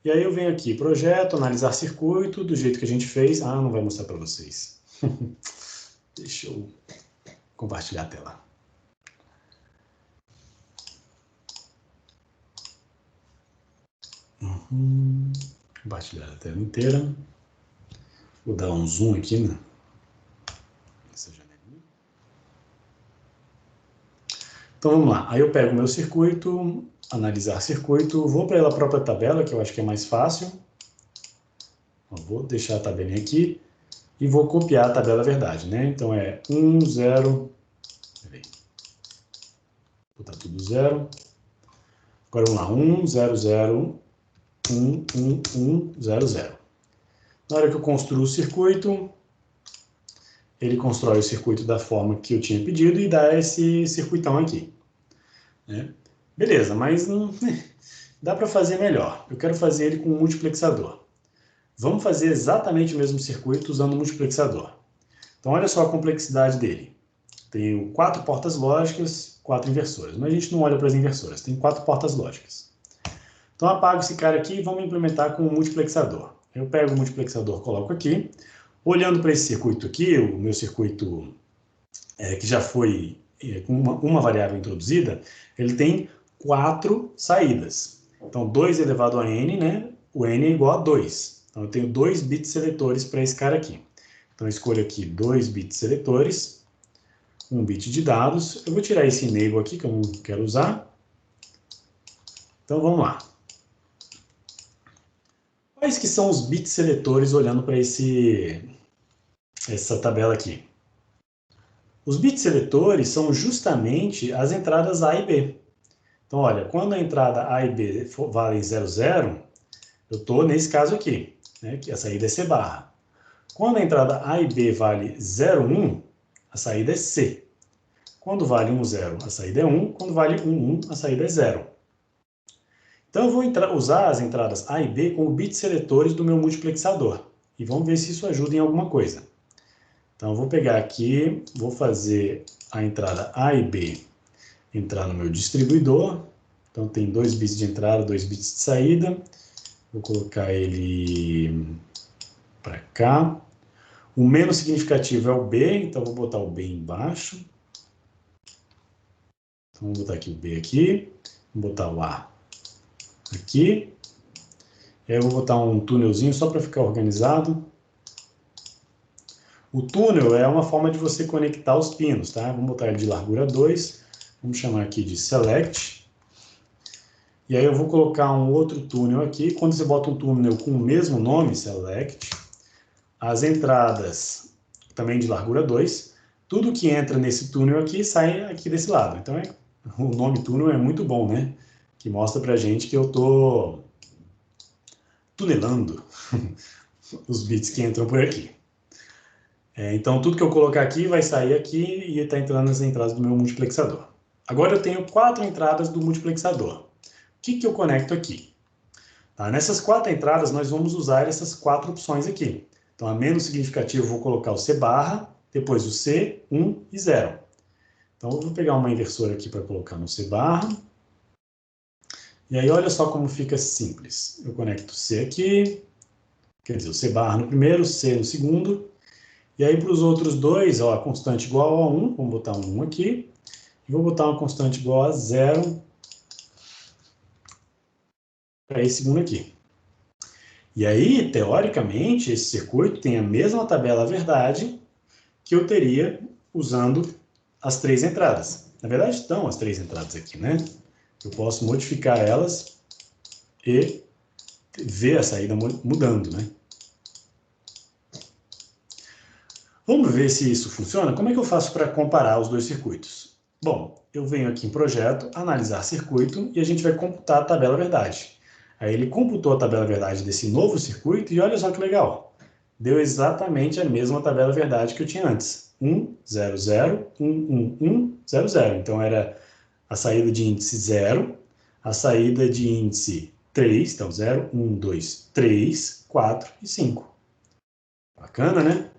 e aí eu venho aqui, projeto, analisar circuito, do jeito que a gente fez. Ah, não vai mostrar para vocês. Deixa eu compartilhar a tela. Compartilhar a tela inteira. Vou dar um zoom aqui, né? Essa janelinha. Então vamos lá. Aí eu pego o meu circuito, analisar circuito, vou para a própria tabela, que eu acho que é mais fácil. Eu vou deixar a tabelinha aqui e vou copiar a tabela verdade, né? Então é 1, 0. Peraí. Vou botar tudo 0. Agora vamos lá. 1, 0, 0, 1, 1, 1, 0, 0. Na hora que eu construo o circuito, ele constrói o circuito da forma que eu tinha pedido e dá esse circuitão aqui. Né? Beleza, mas dá para fazer melhor. Eu quero fazer ele com um multiplexador. Vamos fazer exatamente o mesmo circuito usando um multiplexador. Então, olha só a complexidade dele. Tenho 4 portas lógicas, 4 inversoras. Mas a gente não olha para as inversoras, tem 4 portas lógicas. Então, apago esse cara aqui e vamos implementar com um multiplexador. Eu pego o multiplexador, coloco aqui. Olhando para esse circuito aqui, o meu circuito que já foi com uma variável introduzida, ele tem 4 saídas. Então, 2 elevado a n, né? O n é igual a 2. Então, eu tenho 2 bits seletores para esse cara aqui. Então, eu escolho aqui 2 bits seletores, 1 bit de dados. Eu vou tirar esse enable aqui, que eu não quero usar. Então, vamos lá. Quais que são os bits seletores olhando para essa tabela aqui? Os bits seletores são justamente as entradas A e B. Então, olha, quando a entrada A e B valem 00, eu estou nesse caso aqui, né, que a saída é C barra. Quando a entrada A e B vale 01, a saída é C. Quando vale 10, a saída é 1. Quando vale 11, a saída é 0. Então, eu vou usar as entradas A e B como bits seletores do meu multiplexador. E vamos ver se isso ajuda em alguma coisa. Então, eu vou pegar aqui, vou fazer a entrada A e B entrar no meu distribuidor. Então, tem 2 bits de entrada, 2 bits de saída. Vou colocar ele para cá. O menos significativo é o B, então vou botar o B embaixo. Então, vou botar aqui o B aqui. Vou botar o A aqui. E aí eu vou botar um túnelzinho só para ficar organizado. O túnel é uma forma de você conectar os pinos, tá? Vamos botar ele de largura 2. Vamos chamar aqui de Select. E aí eu vou colocar um outro túnel aqui. Quando você bota um túnel com o mesmo nome, Select, as entradas também de largura 2, tudo que entra nesse túnel aqui sai aqui desse lado. Então, o nome túnel é muito bom, né? Que mostra pra gente que eu estou tunelando os bits que entram por aqui. Então, tudo que eu colocar aqui vai sair aqui e está entrando nas entradas do meu multiplexador. Agora eu tenho 4 entradas do multiplexador. O que eu conecto aqui? Tá, nessas 4 entradas, nós vamos usar essas 4 opções aqui. Então, a menos significativo, eu vou colocar o C barra, depois o C, 1 e 0. Então, eu vou pegar uma inversora aqui para colocar no C barra. E aí, olha só como fica simples. Eu conecto C aqui, quer dizer, o C barra no primeiro, C no segundo. E aí, para os outros dois, ó, a constante igual a 1, vamos botar um 1 aqui. E vou botar uma constante igual a 0 para esse segundo aqui. E aí, teoricamente, esse circuito tem a mesma tabela verdade que eu teria usando as 3 entradas. Na verdade, estão as 3 entradas aqui, né? Eu posso modificar elas e ver a saída mudando, né? Vamos ver se isso funciona? Como é que eu faço para comparar os dois circuitos? Bom, eu venho aqui em projeto, analisar circuito, e a gente vai computar a tabela verdade. Aí ele computou a tabela verdade desse novo circuito, e olha só que legal. Deu exatamente a mesma tabela verdade que eu tinha antes. 1, 0, 0, 1, 1, 1, 0, 0. Então era a saída de índice 0, a saída de índice 3, então 0, 1, 2, 3, 4 e 5. Bacana, né?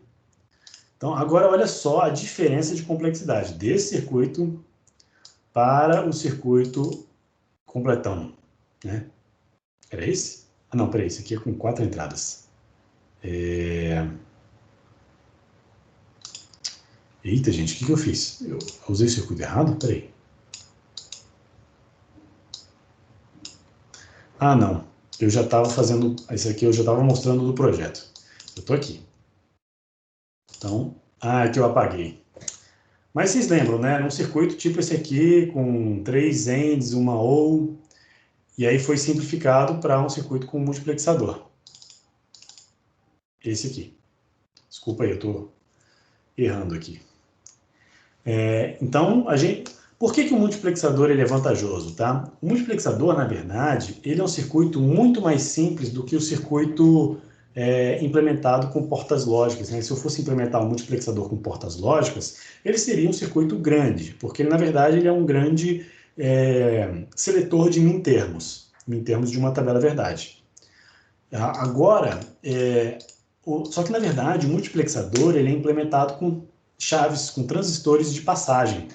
Então, agora olha só a diferença de complexidade desse circuito para o circuito completão, né? Era esse? Ah, não, peraí, esse aqui é com 4 entradas. Eita, gente, o que eu fiz? Eu usei o circuito errado? Peraí. Ah, não. Eu já estava fazendo... Esse aqui eu já estava mostrando do projeto. Eu estou aqui. Então, aqui eu apaguei. Mas vocês lembram, né? Era um circuito tipo esse aqui, com 3 ends, uma ou... E aí foi simplificado para um circuito com multiplexador. Esse aqui. Desculpa aí, eu estou errando aqui. Então, por que o multiplexador ele é vantajoso, tá? O multiplexador, na verdade, ele é um circuito muito mais simples do que o circuito implementado com portas lógicas, né? Se eu fosse implementar um multiplexador com portas lógicas, ele seria um circuito grande, porque na verdade ele é um grande seletor de min-termos de uma tabela verdade. Agora, só que na verdade o multiplexador ele é implementado com chaves, com transistores de passagem.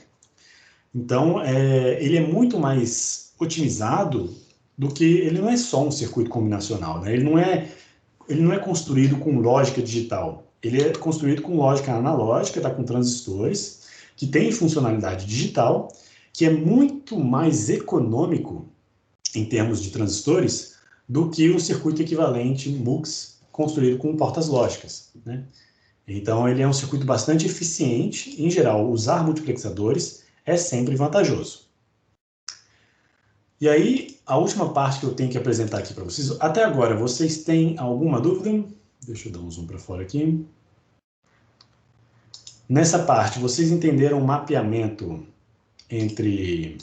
Então, ele é muito mais otimizado do que... Ele não é só um circuito combinacional, né? Ele não é construído com lógica digital. Ele é construído com lógica analógica, tá? Com transistores, que tem funcionalidade digital, que é muito mais econômico em termos de transistores do que o circuito equivalente MUX construído com portas lógicas, né? Então, ele é um circuito bastante eficiente. Em geral, usar multiplexadores é sempre vantajoso. E aí, a última parte que eu tenho que apresentar aqui para vocês. Até agora, vocês têm alguma dúvida? Deixa eu dar um zoom para fora aqui. Nessa parte, vocês entenderam o mapeamento entre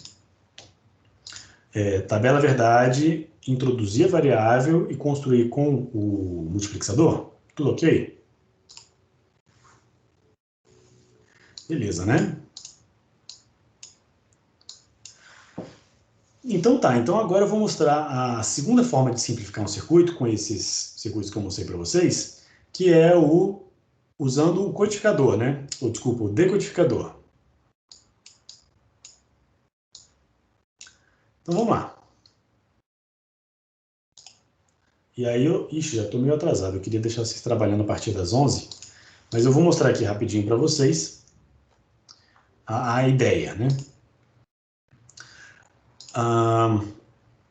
tabela verdade, introduzir a variável e construir com o multiplexador? Tudo ok? Beleza, né? Então tá, então agora eu vou mostrar a segunda forma de simplificar um circuito com esses circuitos que eu mostrei para vocês, que é usando o codificador, né? Ou, desculpa, o decodificador. Então vamos lá. E aí Ixi, já estou meio atrasado, eu queria deixar vocês trabalhando a partir das 11, mas eu vou mostrar aqui rapidinho para vocês a ideia, né?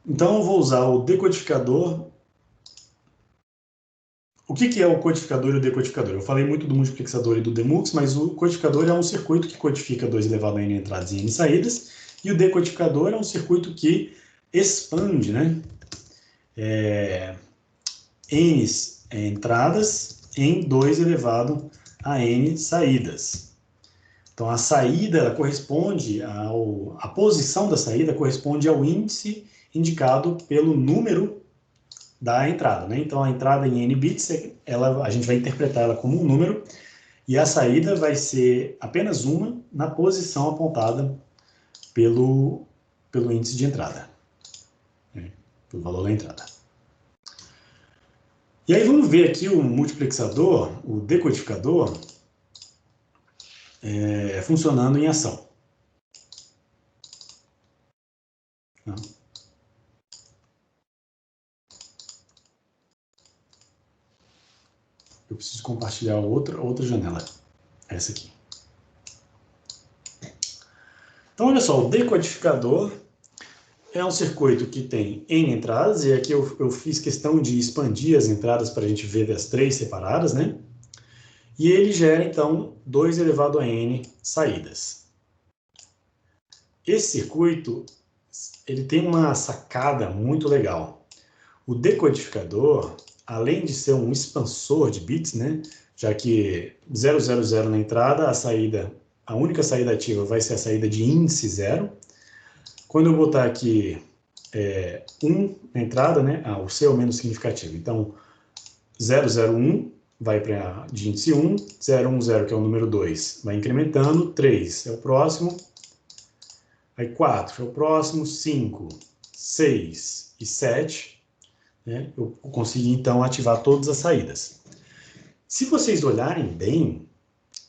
Então eu vou usar o decodificador. O que é o codificador e o decodificador? Eu falei muito do multiplexador e do demux, mas o codificador é um circuito que codifica 2 elevado a n entradas e n saídas, e o decodificador é um circuito que expande, né, n entradas em 2 elevado a n saídas. Então, a saída corresponde a posição da saída corresponde ao índice indicado pelo número da entrada, né? Então, a entrada em n bits, a gente vai interpretar ela como um número, e a saída vai ser apenas uma na posição apontada pelo índice de entrada, né? Pelo valor da entrada. E aí vamos ver aqui o multiplexador, o decodificador, funcionando em ação. Tá? Eu preciso compartilhar outra janela, essa aqui. Então, olha só, o decodificador é um circuito que tem n entradas, e aqui eu fiz questão de expandir as entradas para a gente ver as 3 separadas, né? E ele gera, então, 2 elevado a n saídas. Esse circuito, ele tem uma sacada muito legal. O decodificador, além de ser um expansor de bits, né? Já que 000 na entrada, a única saída ativa vai ser a saída de índice 0. Quando eu botar aqui 1 na entrada, né? O C é o menos significativo. Então, 001 vai para de índice 1, 010, que é o número 2, vai incrementando, 3 é o próximo, aí 4 é o próximo, 5, 6 e 7, né? Eu consegui, então, ativar todas as saídas. Se vocês olharem bem,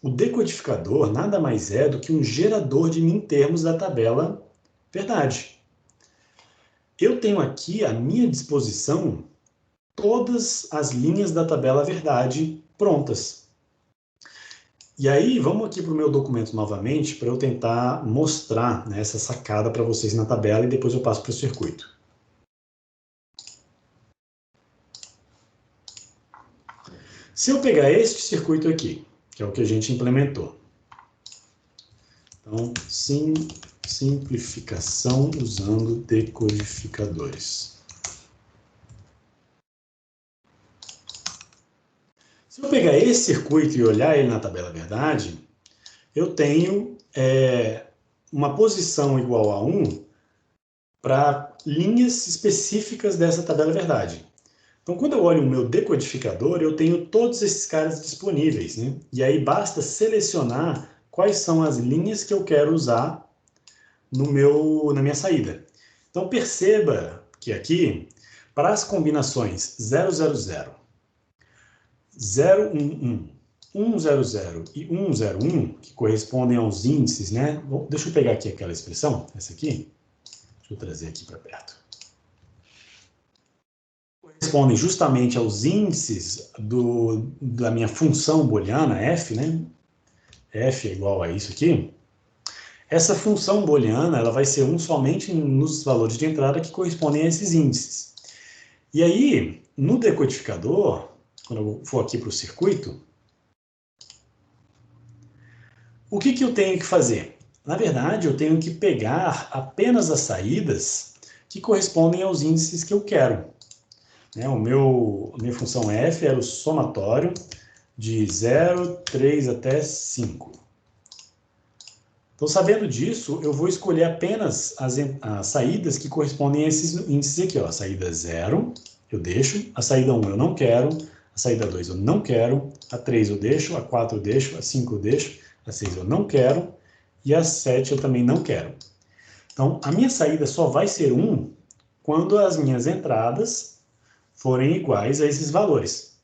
o decodificador nada mais é do que um gerador de mintermos da tabela verdade. Eu tenho aqui à minha disposição todas as linhas da tabela verdade prontas. E aí, vamos aqui para o meu documento novamente, para eu tentar mostrar, né, essa sacada para vocês na tabela, e depois eu passo para o circuito. Se eu pegar este circuito aqui, que é o que a gente implementou, então, simplificação usando decodificadores. Se eu pegar esse circuito e olhar ele na tabela verdade, eu tenho uma posição igual a 1 para linhas específicas dessa tabela verdade. Então, quando eu olho o meu decodificador, eu tenho todos esses caras disponíveis, né? E aí basta selecionar quais são as linhas que eu quero usar na minha saída. Então, perceba que aqui, para as combinações 000, 011, 100 e 101, que correspondem aos índices, né? Bom, deixa eu pegar aqui aquela expressão, essa aqui. Deixa eu trazer aqui para perto. Correspondem justamente aos índices da minha função booleana, f, né? F é igual a isso aqui. Essa função booleana, ela vai ser 1 somente nos valores de entrada que correspondem a esses índices. E aí, no decodificador, quando eu for aqui para o circuito, o que eu tenho que fazer? Na verdade, eu tenho que pegar apenas as saídas que correspondem aos índices que eu quero. A minha função f era o somatório de 0, 3 até 5. Então, sabendo disso, eu vou escolher apenas as saídas que correspondem a esses índices aqui. Ó. A saída 0, eu deixo. A saída 1 eu não quero. A saída 2 eu não quero. A 3 eu deixo. A 4 eu deixo. A 5 eu deixo. A 6 eu não quero. E a 7 eu também não quero. Então, a minha saída só vai ser 1 quando as minhas entradas forem iguais a esses valores.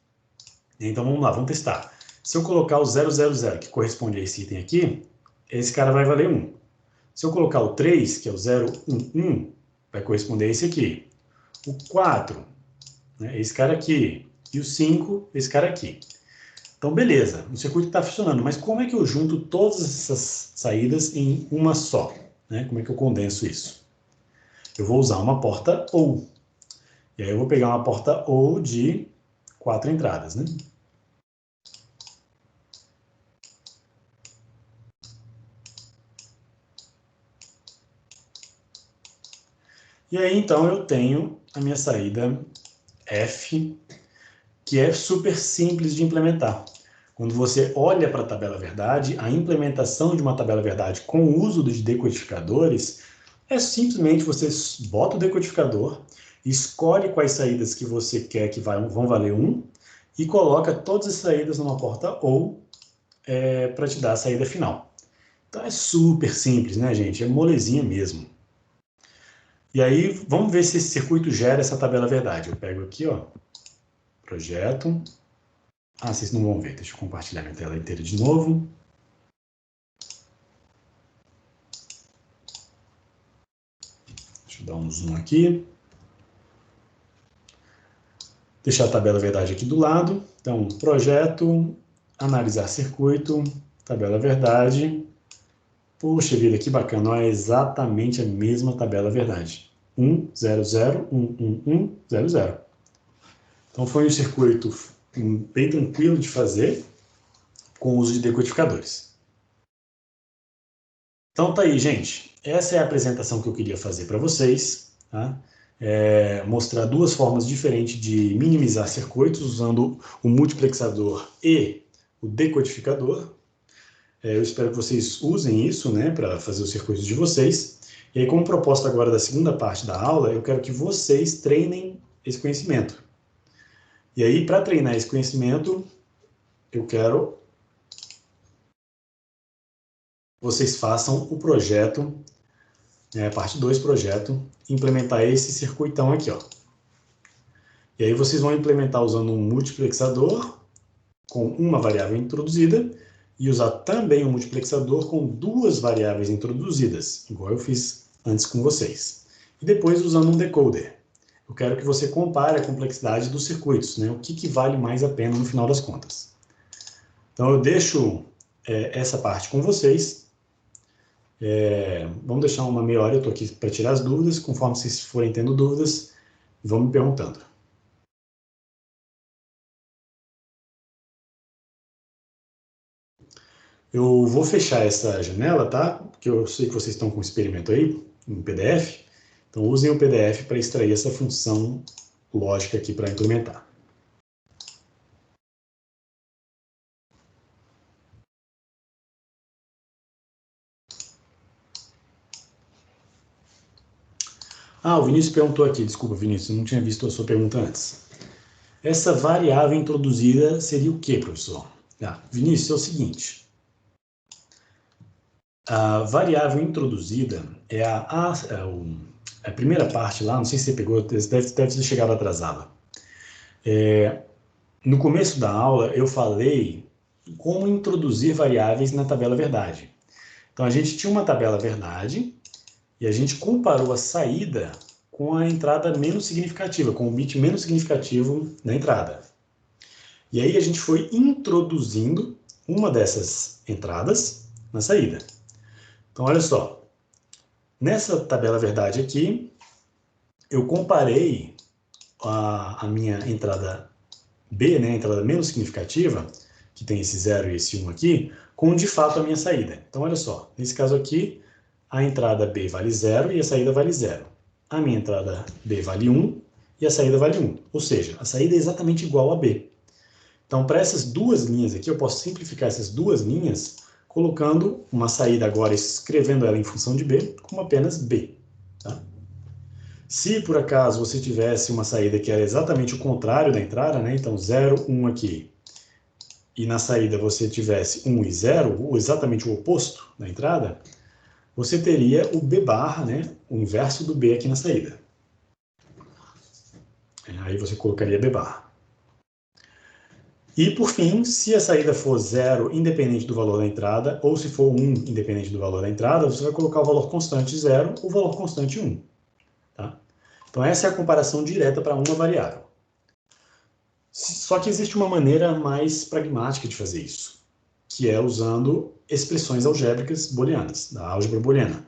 Então, vamos lá, vamos testar. Se eu colocar o 000, que corresponde a esse item aqui, esse cara vai valer 1. Se eu colocar o 3, que é o 011, vai corresponder a esse aqui. O 4, né, esse cara aqui. E o 5, esse cara aqui. Então, beleza, o circuito está funcionando, mas como é que eu junto todas essas saídas em uma só? Né? Como é que eu condenso isso? Eu vou usar uma porta OR. E aí eu vou pegar uma porta OR de 4 entradas, né? E aí, então, eu tenho a minha saída F, que é super simples de implementar. Quando você olha para a tabela verdade, a implementação de uma tabela verdade com o uso de decodificadores é simplesmente você bota o decodificador, escolhe quais saídas que você quer que vão valer 1 e coloca todas as saídas numa porta OR para te dar a saída final. Então é super simples, né, gente? É molezinha mesmo. E aí, vamos ver se esse circuito gera essa tabela verdade. Eu pego aqui, ó, projeto. Ah, vocês não vão ver. Deixa eu compartilhar minha tela inteira de novo. Deixa eu dar um zoom aqui. Deixar a tabela verdade aqui do lado. Então, projeto, analisar circuito, tabela verdade. Poxa vida, que bacana. É exatamente a mesma tabela verdade. 1, 0, 0, 1, 1, 1, 0, 0. Então, foi um circuito bem tranquilo de fazer, com o uso de decodificadores. Então, tá aí, gente. Essa é a apresentação que eu queria fazer para vocês. Tá? Mostrar duas formas diferentes de minimizar circuitos usando o multiplexador e o decodificador. Eu espero que vocês usem isso, né, para fazer os circuitos de vocês. E aí, como proposta agora da segunda parte da aula, eu quero que vocês treinem esse conhecimento. E aí, para treinar esse conhecimento, eu quero que vocês façam o projeto, parte 2 projeto, implementar esse circuitão aqui, ó. E aí vocês vão implementar usando um multiplexador com uma variável introduzida e usar também um multiplexador com duas variáveis introduzidas, igual eu fiz antes com vocês. E depois usando um decoder. Eu quero que você compare a complexidade dos circuitos, né? O que vale mais a pena no final das contas. Então eu deixo essa parte com vocês. Vamos deixar uma meia hora, eu estou aqui para tirar as dúvidas. Conforme vocês forem tendo dúvidas, vão me perguntando. Eu vou fechar essa janela, tá? Porque eu sei que vocês estão com o experimento aí, em PDF. Então, usem o PDF para extrair essa função lógica aqui para implementar. Ah, o Vinícius perguntou aqui. Desculpa, Vinícius, eu não tinha visto a sua pergunta antes. Essa variável introduzida seria o quê, professor? Vinícius, é o seguinte. A variável introduzida é a primeira parte lá, não sei se você pegou, deve ter chegado atrasada. No começo da aula, eu falei como introduzir variáveis na tabela verdade. Então, a gente tinha uma tabela verdade e a gente comparou a saída com a entrada menos significativa, com o bit menos significativo na entrada. E aí a gente foi introduzindo uma dessas entradas na saída. Então, olha só. Nessa tabela verdade aqui, eu comparei a minha entrada B, né, a entrada menos significativa, que tem esse 0 e esse 1 aqui, com de fato a minha saída. Então, olha só, nesse caso aqui, a entrada B vale 0 e a saída vale 0. A minha entrada B vale 1 e a saída vale 1. Ou seja, a saída é exatamente igual a B. Então, para essas duas linhas aqui, eu posso simplificar essas duas linhas colocando uma saída agora, escrevendo ela em função de B, como apenas B. Tá? Se, por acaso, você tivesse uma saída que era exatamente o contrário da entrada, né? Então, 0, 1 aqui, e na saída você tivesse 1 e 0, exatamente o oposto da entrada, você teria o B barra, né? O inverso do B aqui na saída. Aí você colocaria B barra. E, por fim, se a saída for 0, independente do valor da entrada, ou se for 1, independente do valor da entrada, você vai colocar o valor constante 0, o valor constante 1. Tá? Então, essa é a comparação direta para uma variável. Só que existe uma maneira mais pragmática de fazer isso, que é usando expressões algébricas booleanas, da álgebra booleana.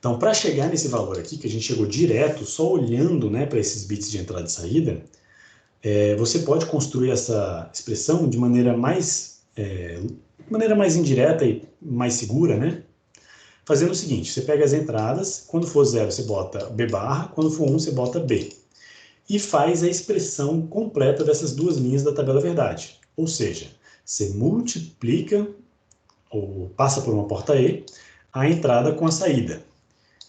Então, para chegar nesse valor aqui, que a gente chegou direto, só olhando, né, para esses bits de entrada e saída, você pode construir essa expressão de maneira mais indireta e mais segura, né? Fazendo o seguinte, você pega as entradas, quando for 0 você bota B barra, quando for 1 você bota B. E faz a expressão completa dessas duas linhas da tabela verdade. Ou seja, você multiplica, ou passa por uma porta E, a entrada com a saída.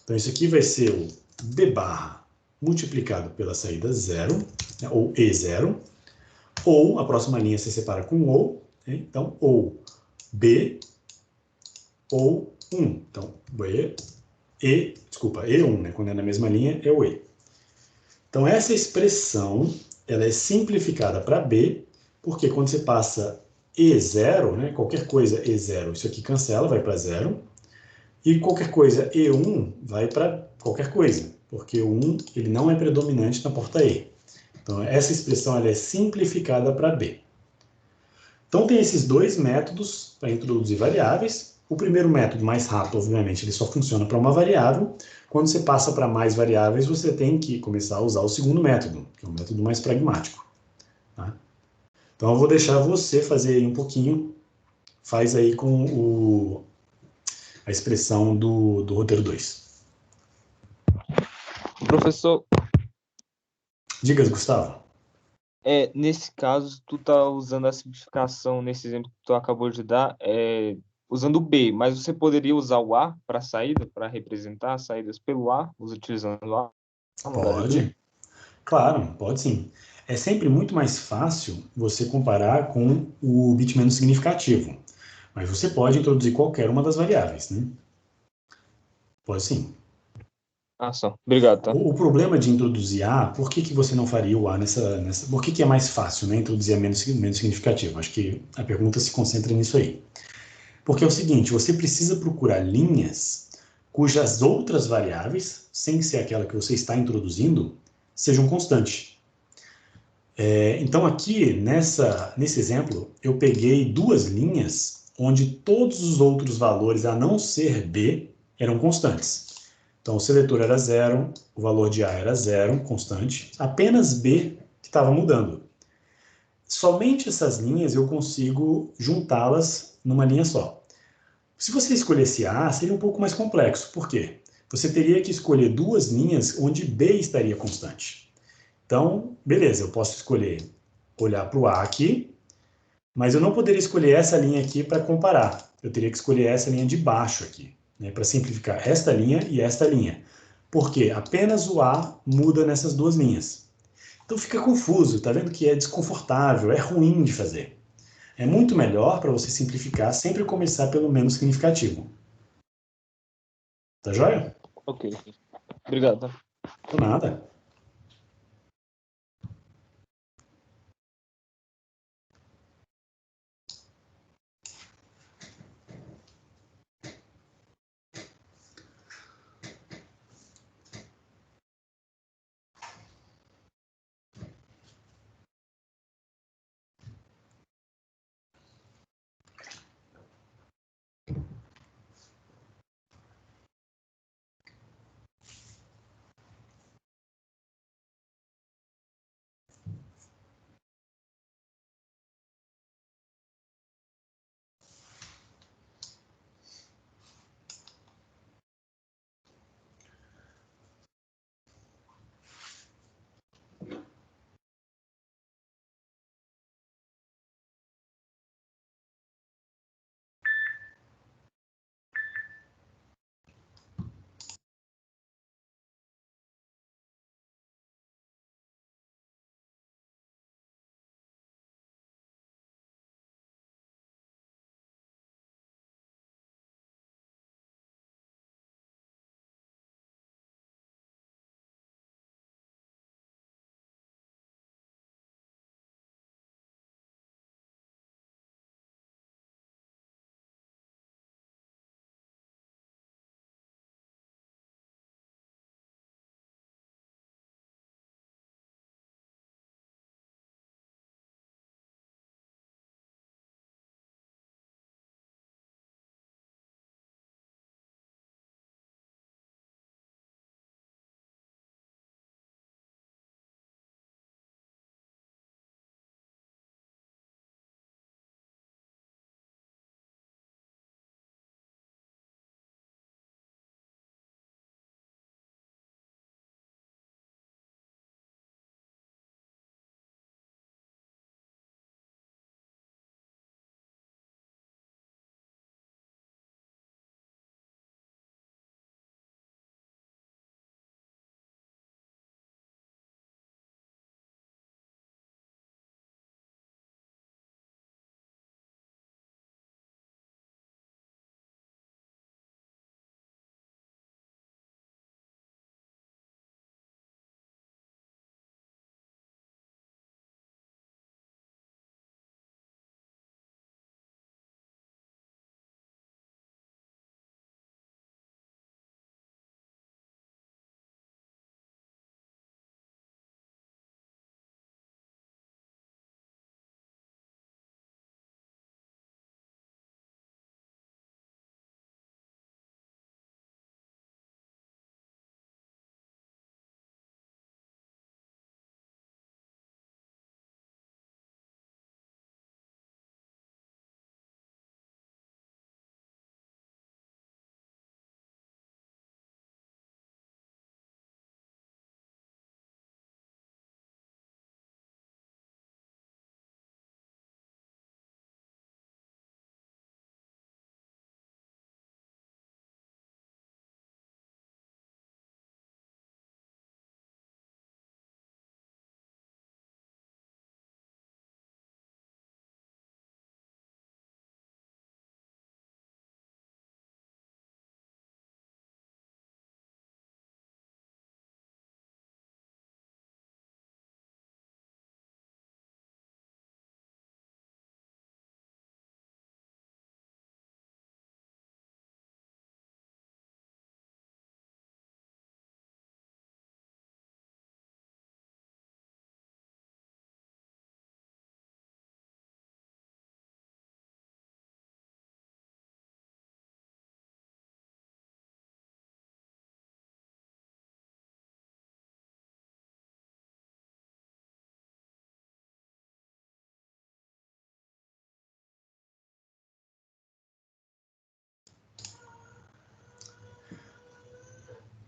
Então isso aqui vai ser o B barra multiplicado pela saída 0, né, ou E0, ou a próxima linha você separa com ou, né? Então ou B ou 1. Então E1, né? Quando é na mesma linha é o E. Então essa expressão ela é simplificada para B, porque quando você passa E0, né, qualquer coisa E0, isso aqui cancela, vai para 0, e qualquer coisa E1 vai para qualquer coisa, porque o 1 ele não é predominante na porta E. Então essa expressão ela é simplificada para B. Então tem esses dois métodos para introduzir variáveis. O primeiro método, mais rápido, obviamente, ele só funciona para uma variável. Quando você passa para mais variáveis, você tem que começar a usar o segundo método, que é o método mais pragmático. Tá? Então eu vou deixar você fazer aí um pouquinho, faz aí com a expressão do roteiro 2. Professor, Diga, Gustavo. nesse caso, tu tá usando a simplificação nesse exemplo que tu acabou de dar, usando o B, mas você poderia usar o A para saída, para representar as saídas pelo A, utilizando o A no lugar de B? Pode, claro, pode sim. É sempre muito mais fácil você comparar com o bit menos significativo, mas você pode introduzir qualquer uma das variáveis, né? Pode sim. Ah, só. Obrigado, tá? O problema de introduzir A, por que que você não faria o A nessa por que que é mais fácil, né, introduzir A menos significativo? Acho que a pergunta se concentra nisso aí. Porque é o seguinte, você precisa procurar linhas cujas outras variáveis, sem ser aquela que você está introduzindo, sejam constantes. Então aqui, nesse exemplo, eu peguei duas linhas onde todos os outros valores, a não ser B, eram constantes. Então o seletor era 0, o valor de A era 0, constante, apenas B que estava mudando. Somente essas linhas eu consigo juntá-las numa linha só. Se você escolhesse A, seria um pouco mais complexo. Por quê? Você teria que escolher duas linhas onde B estaria constante. Então, beleza, eu posso escolher olhar para o A aqui, mas eu não poderia escolher essa linha aqui para comparar. Eu teria que escolher essa linha de baixo aqui, né, para simplificar esta linha e esta linha. Porque apenas o A muda nessas duas linhas. Então fica confuso, tá vendo que é desconfortável, é ruim de fazer. É muito melhor para você simplificar sempre começar pelo menos significativo. Tá joia? Ok. Obrigado, tá? Por nada.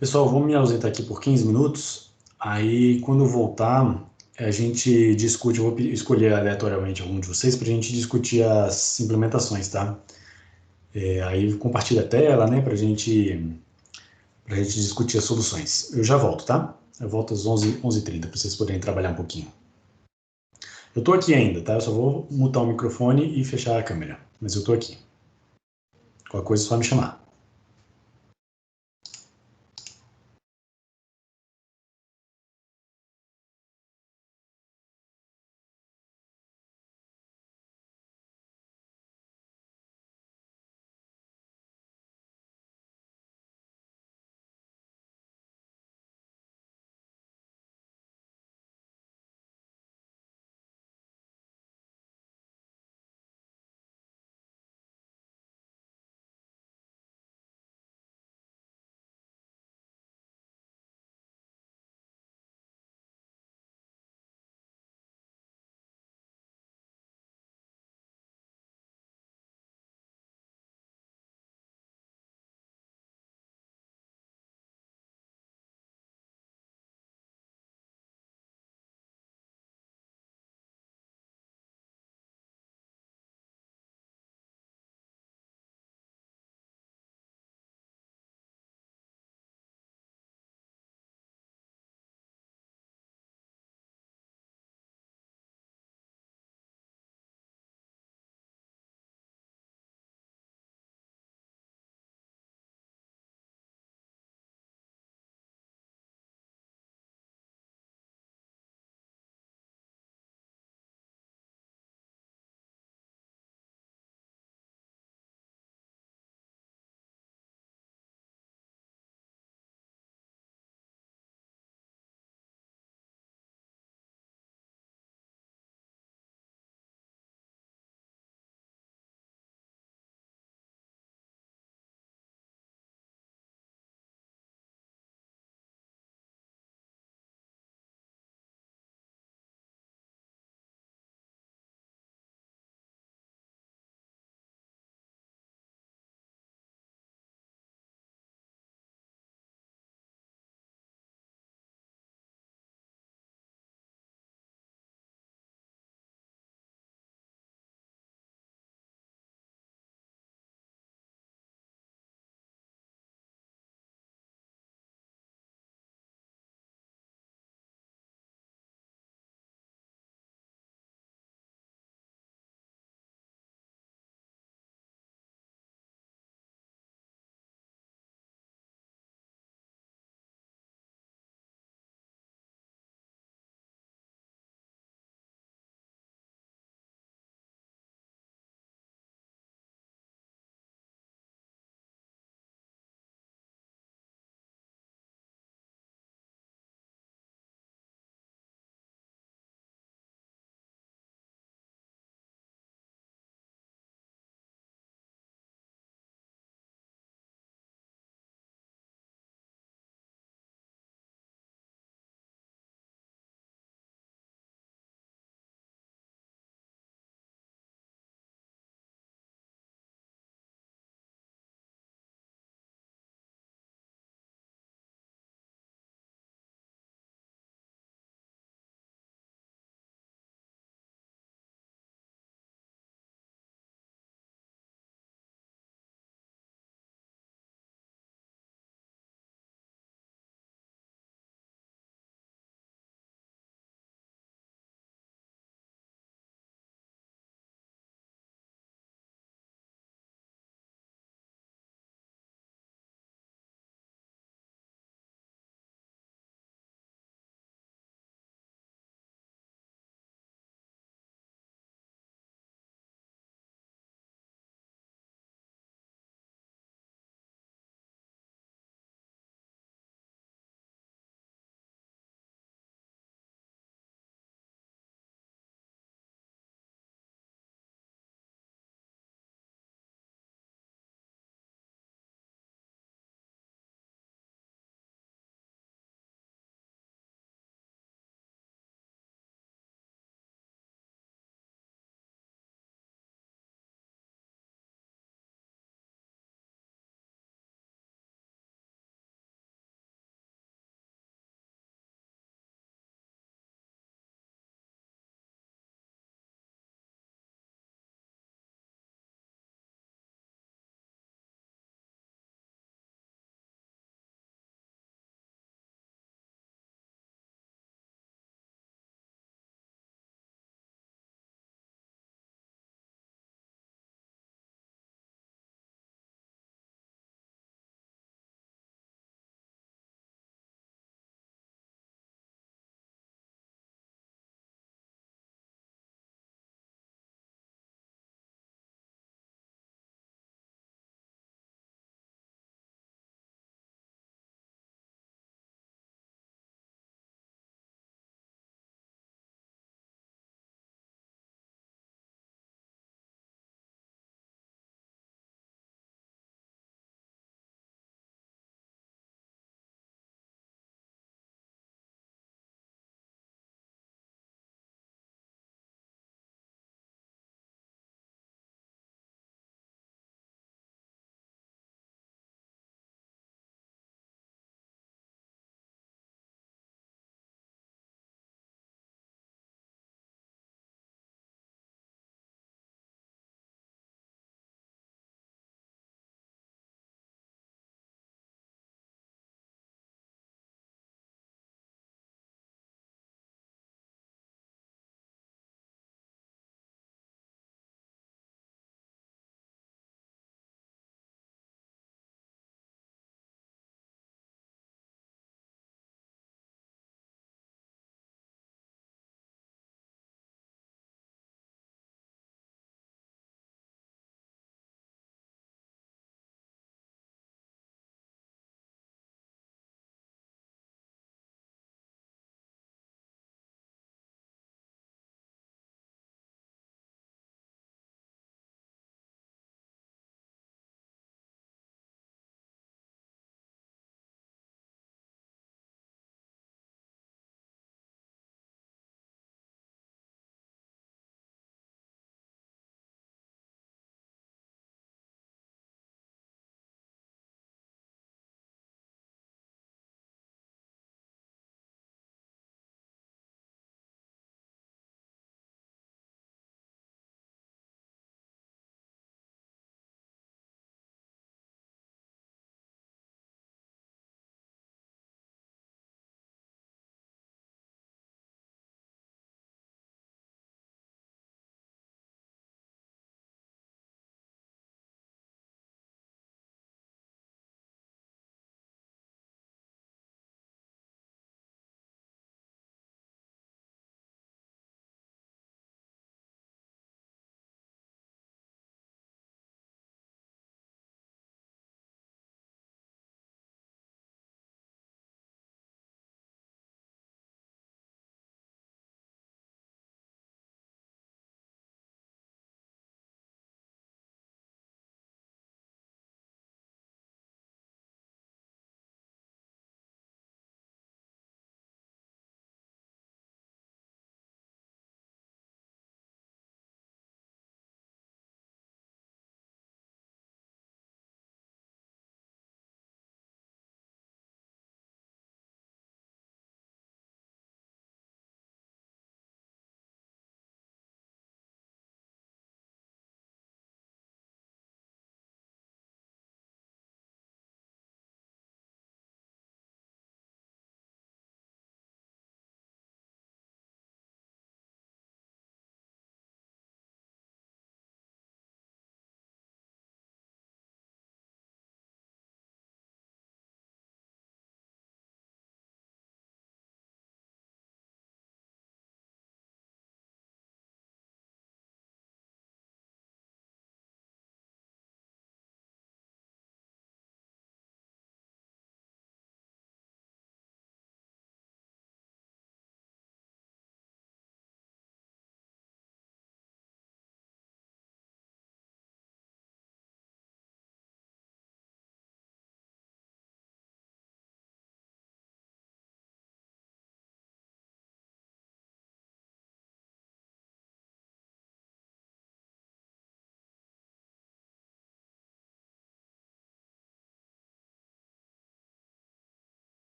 Pessoal, vou me ausentar aqui por 15 minutos. Aí, quando eu voltar, a gente discute. Eu vou escolher aleatoriamente algum de vocês para a gente discutir as implementações, tá? Aí compartilha a tela, né, para gente discutir as soluções. Eu já volto, tá? Eu volto às 11h30 para vocês poderem trabalhar um pouquinho. Eu tô aqui ainda, tá? Eu só vou mutar o microfone e fechar a câmera. Mas eu tô aqui. Qualquer coisa é só me chamar.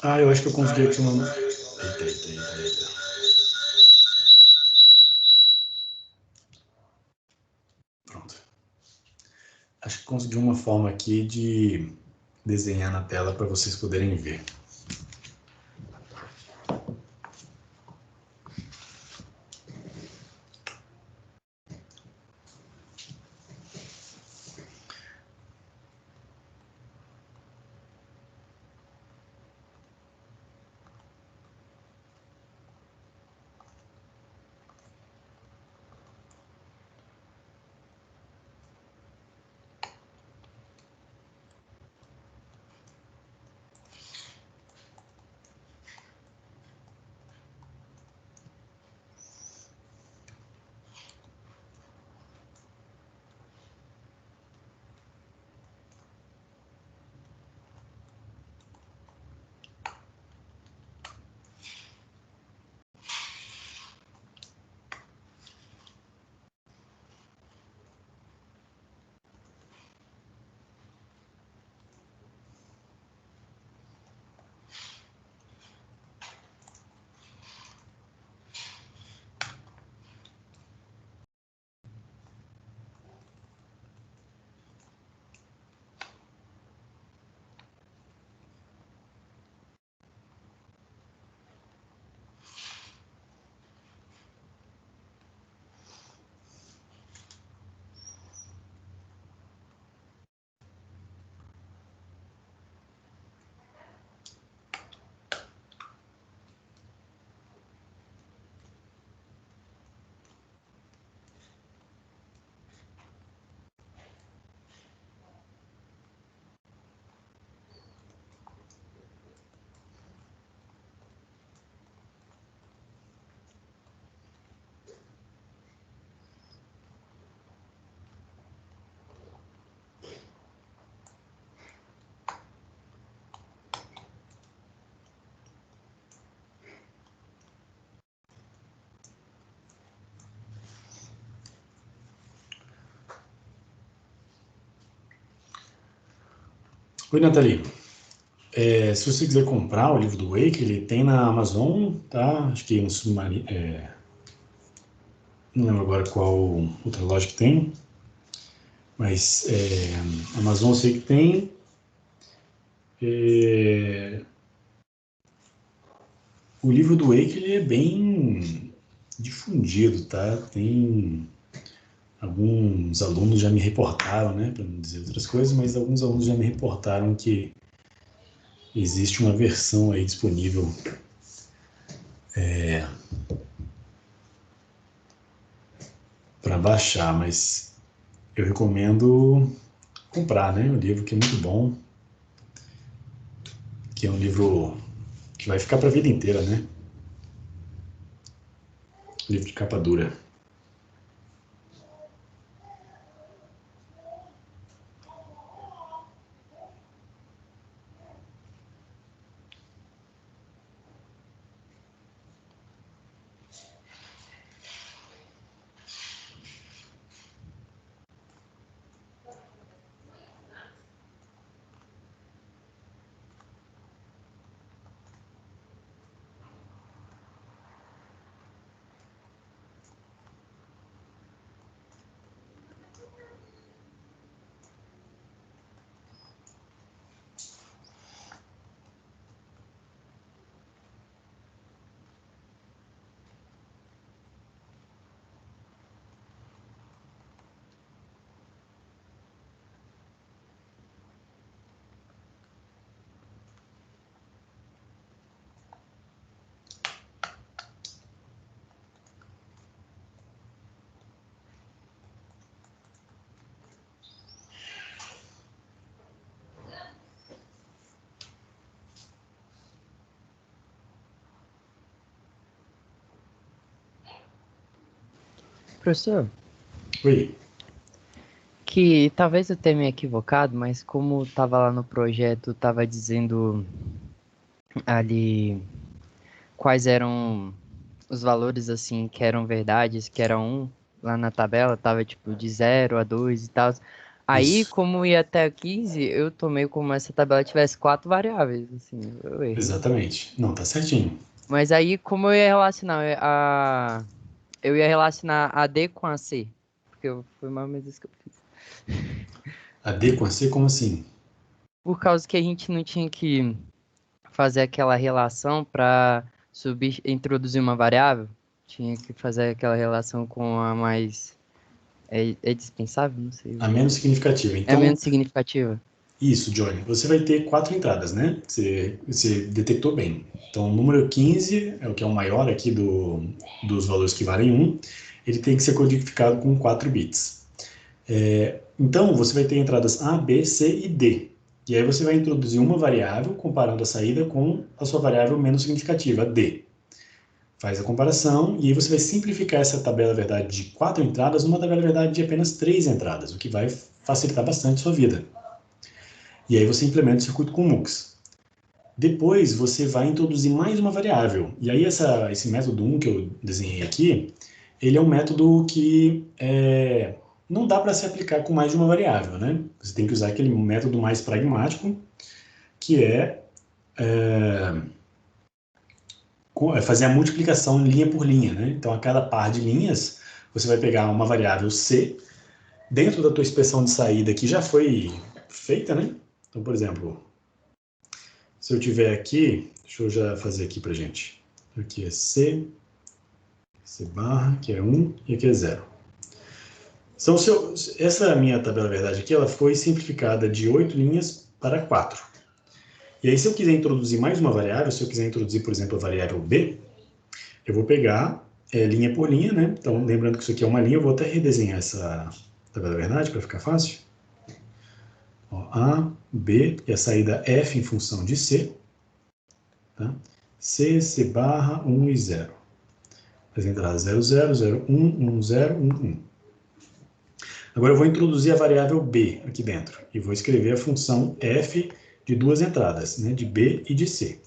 Ah, eu acho que eu consegui aqui uma... Eita. Pronto. Acho que consegui uma forma aqui de desenhar na tela para vocês poderem ver. Oi, Nathalie. Se você quiser comprar o livro do Wake, ele tem na Amazon, tá? Acho que um Submarino... não lembro agora qual outra loja que tem, mas Amazon eu sei que tem. O livro do Wake, ele é bem difundido, tá? Tem alguns alunos já me reportaram, né, para não dizer outras coisas, mas alguns alunos já me reportaram que existe uma versão aí disponível para baixar, mas eu recomendo comprar, né? O livro que é muito bom, que é um livro que vai ficar para a vida inteira, né? Livro de capa dura. Professor, Oi. que talvez eu tenha me equivocado, mas como estava lá no projeto, estava dizendo ali quais eram os valores assim que eram verdades, que era 1 lá na tabela, tava tipo de 0 a 2 e tal. Aí, Isso. como ia até 15, eu tomei como essa tabela tivesse 4 variáveis, assim, eu errei. Exatamente. Não, tá certinho. Mas aí, como eu ia relacionar eu ia relacionar a D com a C, porque foi mais ou menos isso que eu fiz. A D com a C, como assim? Por causa que a gente não tinha que fazer aquela relação para introduzir uma variável, tinha que fazer aquela relação com a mais... É dispensável? Não sei. A menos significativa. É Então, menos significativa. isso, Johnny. Você vai ter 4 entradas, né? Você detectou bem. Então, o número 15 é o que é o maior aqui dos valores que valem 1. Ele tem que ser codificado com 4 bits. Então, você vai ter entradas A, B, C e D. E aí você vai introduzir uma variável comparando a saída com a sua variável menos significativa, D. Faz a comparação e aí você vai simplificar essa tabela verdade de 4 entradas numa tabela verdade de apenas 3 entradas, o que vai facilitar bastante a sua vida. E aí você implementa o circuito com MUX. Depois você vai introduzir mais uma variável. E aí esse método 1 que eu desenhei aqui, ele é um método que não dá para se aplicar com mais de uma variável, né? Você tem que usar aquele método mais pragmático, que fazer a multiplicação linha por linha, né? Então, a cada par de linhas, você vai pegar uma variável C dentro da tua expressão de saída que já foi feita, né? Então, por exemplo, se eu tiver aqui, deixa eu já fazer aqui pra gente. Aqui é C barra, que é 1, e aqui é 0. Então, essa minha tabela verdade aqui, ela foi simplificada de 8 linhas para 4. E aí, se eu quiser introduzir mais uma variável, se eu quiser introduzir, por exemplo, a variável B, eu vou pegar linha por linha, né? Então, lembrando que isso aqui é uma linha, eu vou até redesenhar essa tabela verdade para ficar fácil. Ó, A, B, e a saída F em função de C. Tá? C barra 1 e 0. As entradas 0, 0, 0, 1, 1, 0, 1, 1. Agora eu vou introduzir a variável B aqui dentro e vou escrever a função F de duas entradas, né, de B e de C.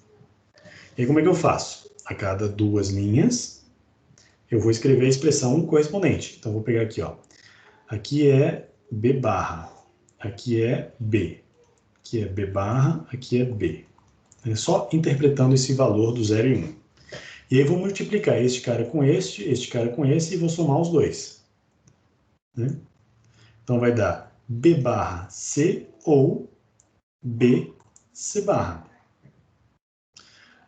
E aí como é que eu faço? A cada duas linhas, eu vou escrever a expressão correspondente. Então, eu vou pegar aqui, ó. Aqui é B barra, aqui é B, aqui é B barra, aqui é B. É só interpretando esse valor do 0 e 1. E aí eu vou multiplicar este cara com este cara com esse e vou somar os dois. Né? Então vai dar B barra C ou B C barra,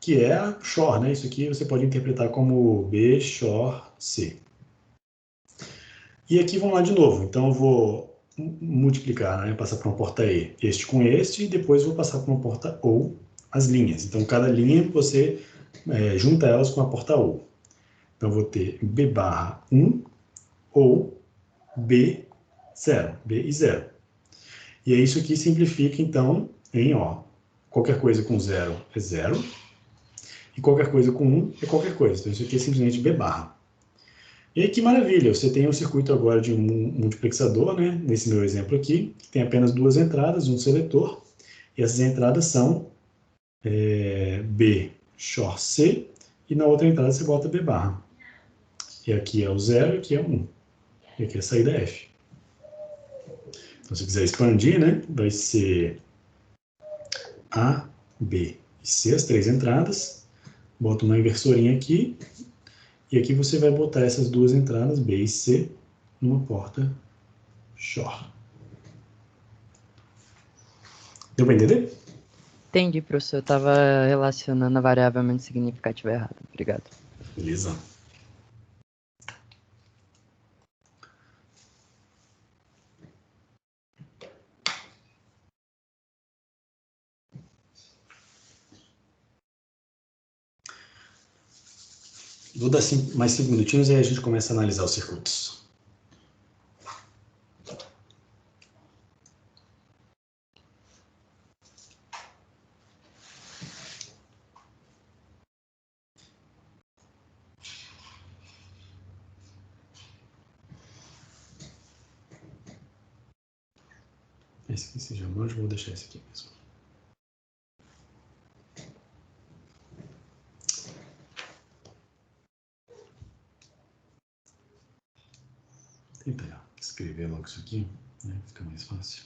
que é a XOR, né? Isso aqui você pode interpretar como B XOR C. E aqui vamos lá de novo. Então eu vou multiplicar, né? Passar para uma porta E este com este e depois vou passar para uma porta OU as linhas. Então cada linha você junta elas com a porta OU. Então eu vou ter B barra 1 ou B 0, B e 0. E aí isso aqui simplifica, então, em, ó, qualquer coisa com 0 é 0, e qualquer coisa com 1 é qualquer coisa. Então isso aqui é simplesmente B barra. E aí que maravilha, você tem um circuito agora de um multiplexador, né, nesse meu exemplo aqui, que tem apenas duas entradas, um seletor, e essas entradas são B XOR C, e na outra entrada você bota B barra. E aqui é o 0 e aqui é o 1. E aqui é a saída F. Então, se quiser expandir, né, vai ser A, B e C, as três entradas. Bota uma inversorinha aqui. E aqui você vai botar essas duas entradas, B e C, numa porta XOR. Deu para entender? Entendi, professor. Eu tava relacionando a variável menos significativa errada. Obrigado. Beleza. Vou dar mais 5 minutinhos e aí a gente começa a analisar os circuitos. Esse aqui seja mais, vou deixar esse aqui mesmo. Tentar escrever logo isso aqui. Fica mais fácil.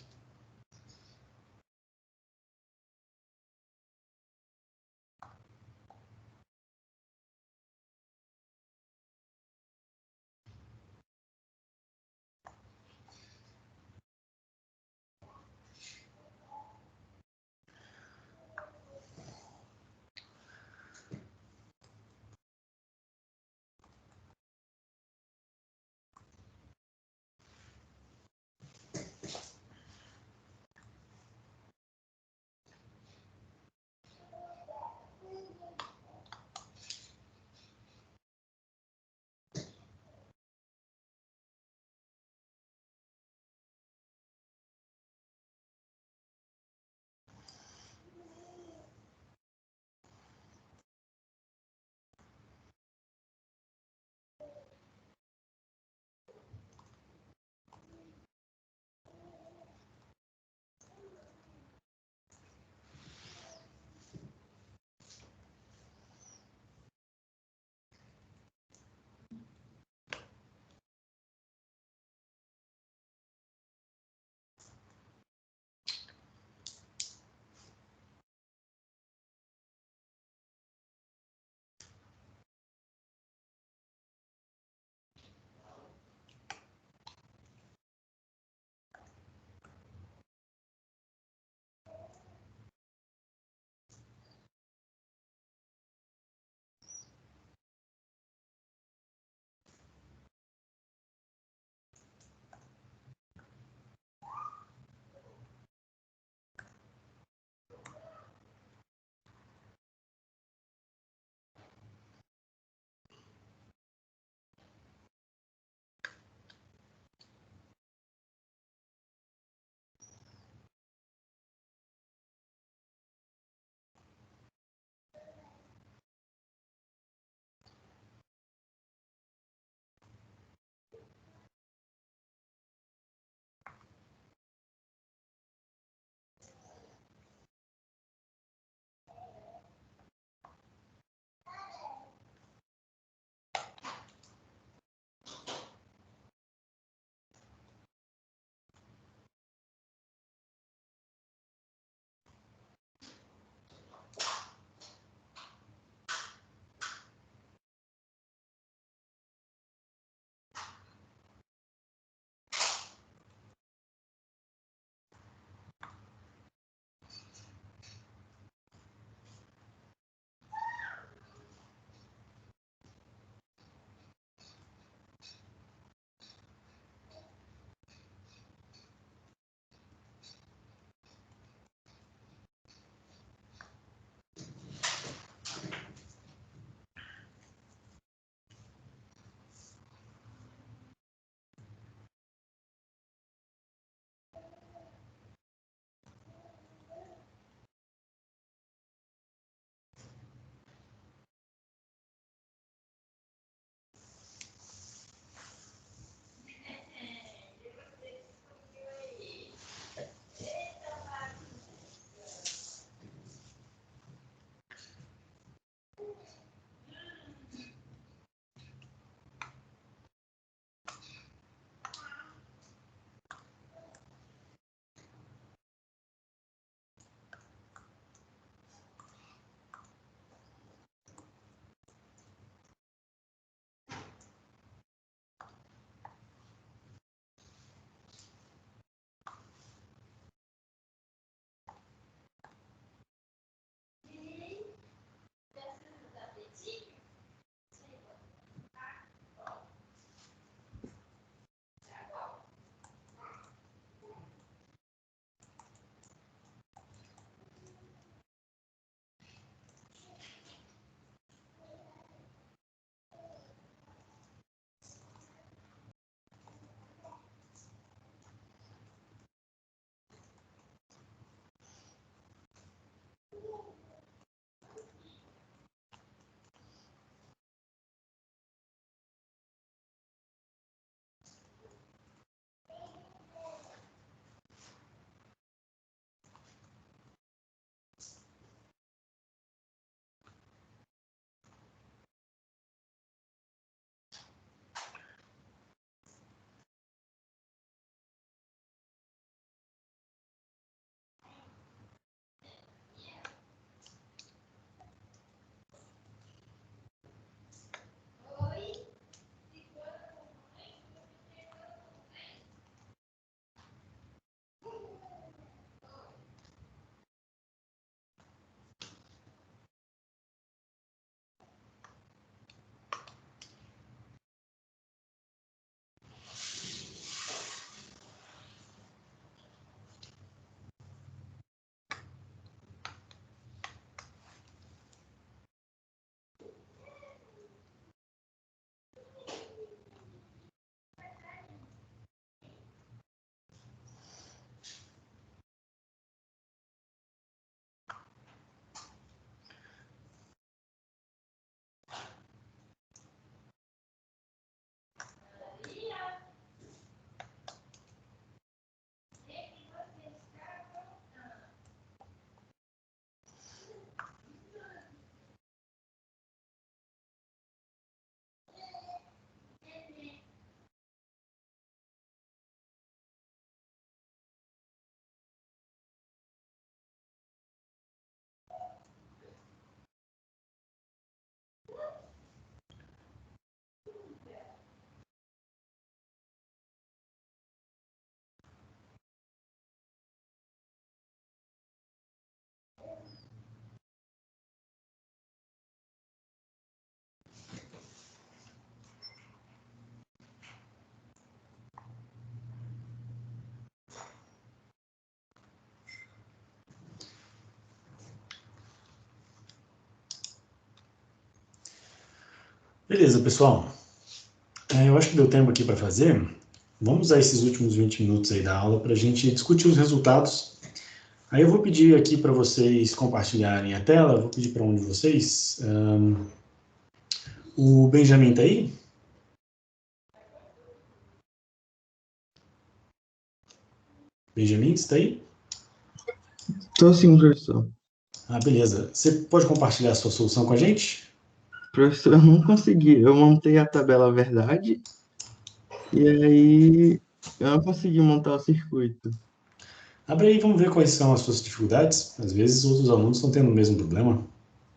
Beleza, pessoal. Eu acho que deu tempo aqui para fazer. Vamos usar esses últimos 20 minutos aí da aula para a gente discutir os resultados. Aí eu vou pedir aqui para vocês compartilharem a tela. Vou pedir para um de vocês. O Benjamin tá aí? Benjamin, você está aí? Estou sim, professor. Beleza. Você pode compartilhar a sua solução com a gente? Professor, eu não consegui. Eu montei a tabela verdade e aí eu não consegui montar o circuito. Abre aí e vamos ver quais são as suas dificuldades. Às vezes outros alunos estão tendo o mesmo problema.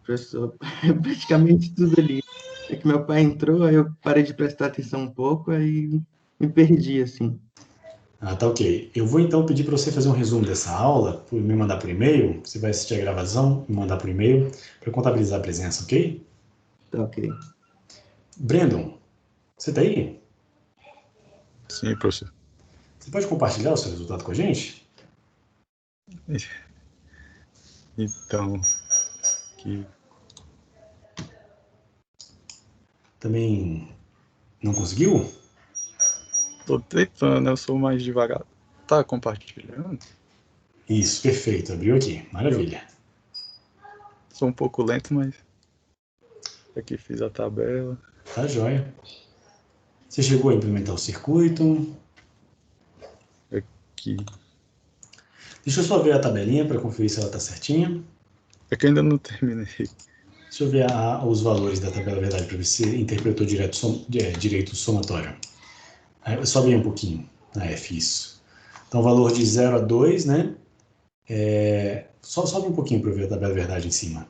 Professor, praticamente tudo ali. É que meu pai entrou, aí eu parei de prestar atenção um pouco, aí me perdi, assim. Tá ok. Eu vou então pedir para você fazer um resumo dessa aula, me mandar por e-mail. Você vai assistir a gravação, me mandar por e-mail, para contabilizar a presença, ok? Tá ok. Brandon, você está aí? Sim, professor. Você pode compartilhar o seu resultado com a gente? Então, que Também não conseguiu? tô tentando, eu sou mais devagar. Tá compartilhando? Isso, perfeito. Abriu aqui. Maravilha. Sou um pouco lento, mas aqui fiz a tabela. Tá joia. Você chegou a implementar o circuito? Aqui. Deixa eu só ver a tabelinha para conferir se ela está certinha. É que eu ainda não terminei. Deixa eu ver os valores da tabela verdade para ver se interpretou direito somatório. Sobe aí um pouquinho na F, isso. Então, valor de 0 a 2, né? Só sobe um pouquinho para ver a tabela verdade em cima.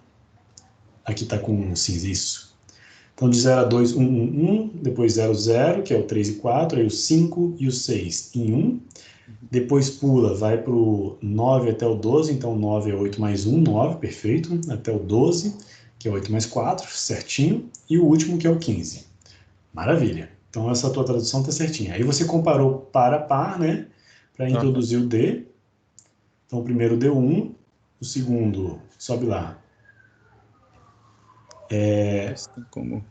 Aqui está com cinza, isso. Então, de 0 a 2, 1, 1, 1. Depois 0, 0, que é o 3 e 4. Aí o 5 e o 6 em 1. Depois pula, vai para o 9 até o 12. Então, 9 é 8 mais 1, 9, perfeito. Até o 12, que é 8 mais 4, certinho. E o último, que é o 15. Maravilha. Então, essa tua tradução está certinha. Aí você comparou par a par, né? Para introduzir o D. Então, o primeiro deu 1, o segundo, sobe lá. Mas tem como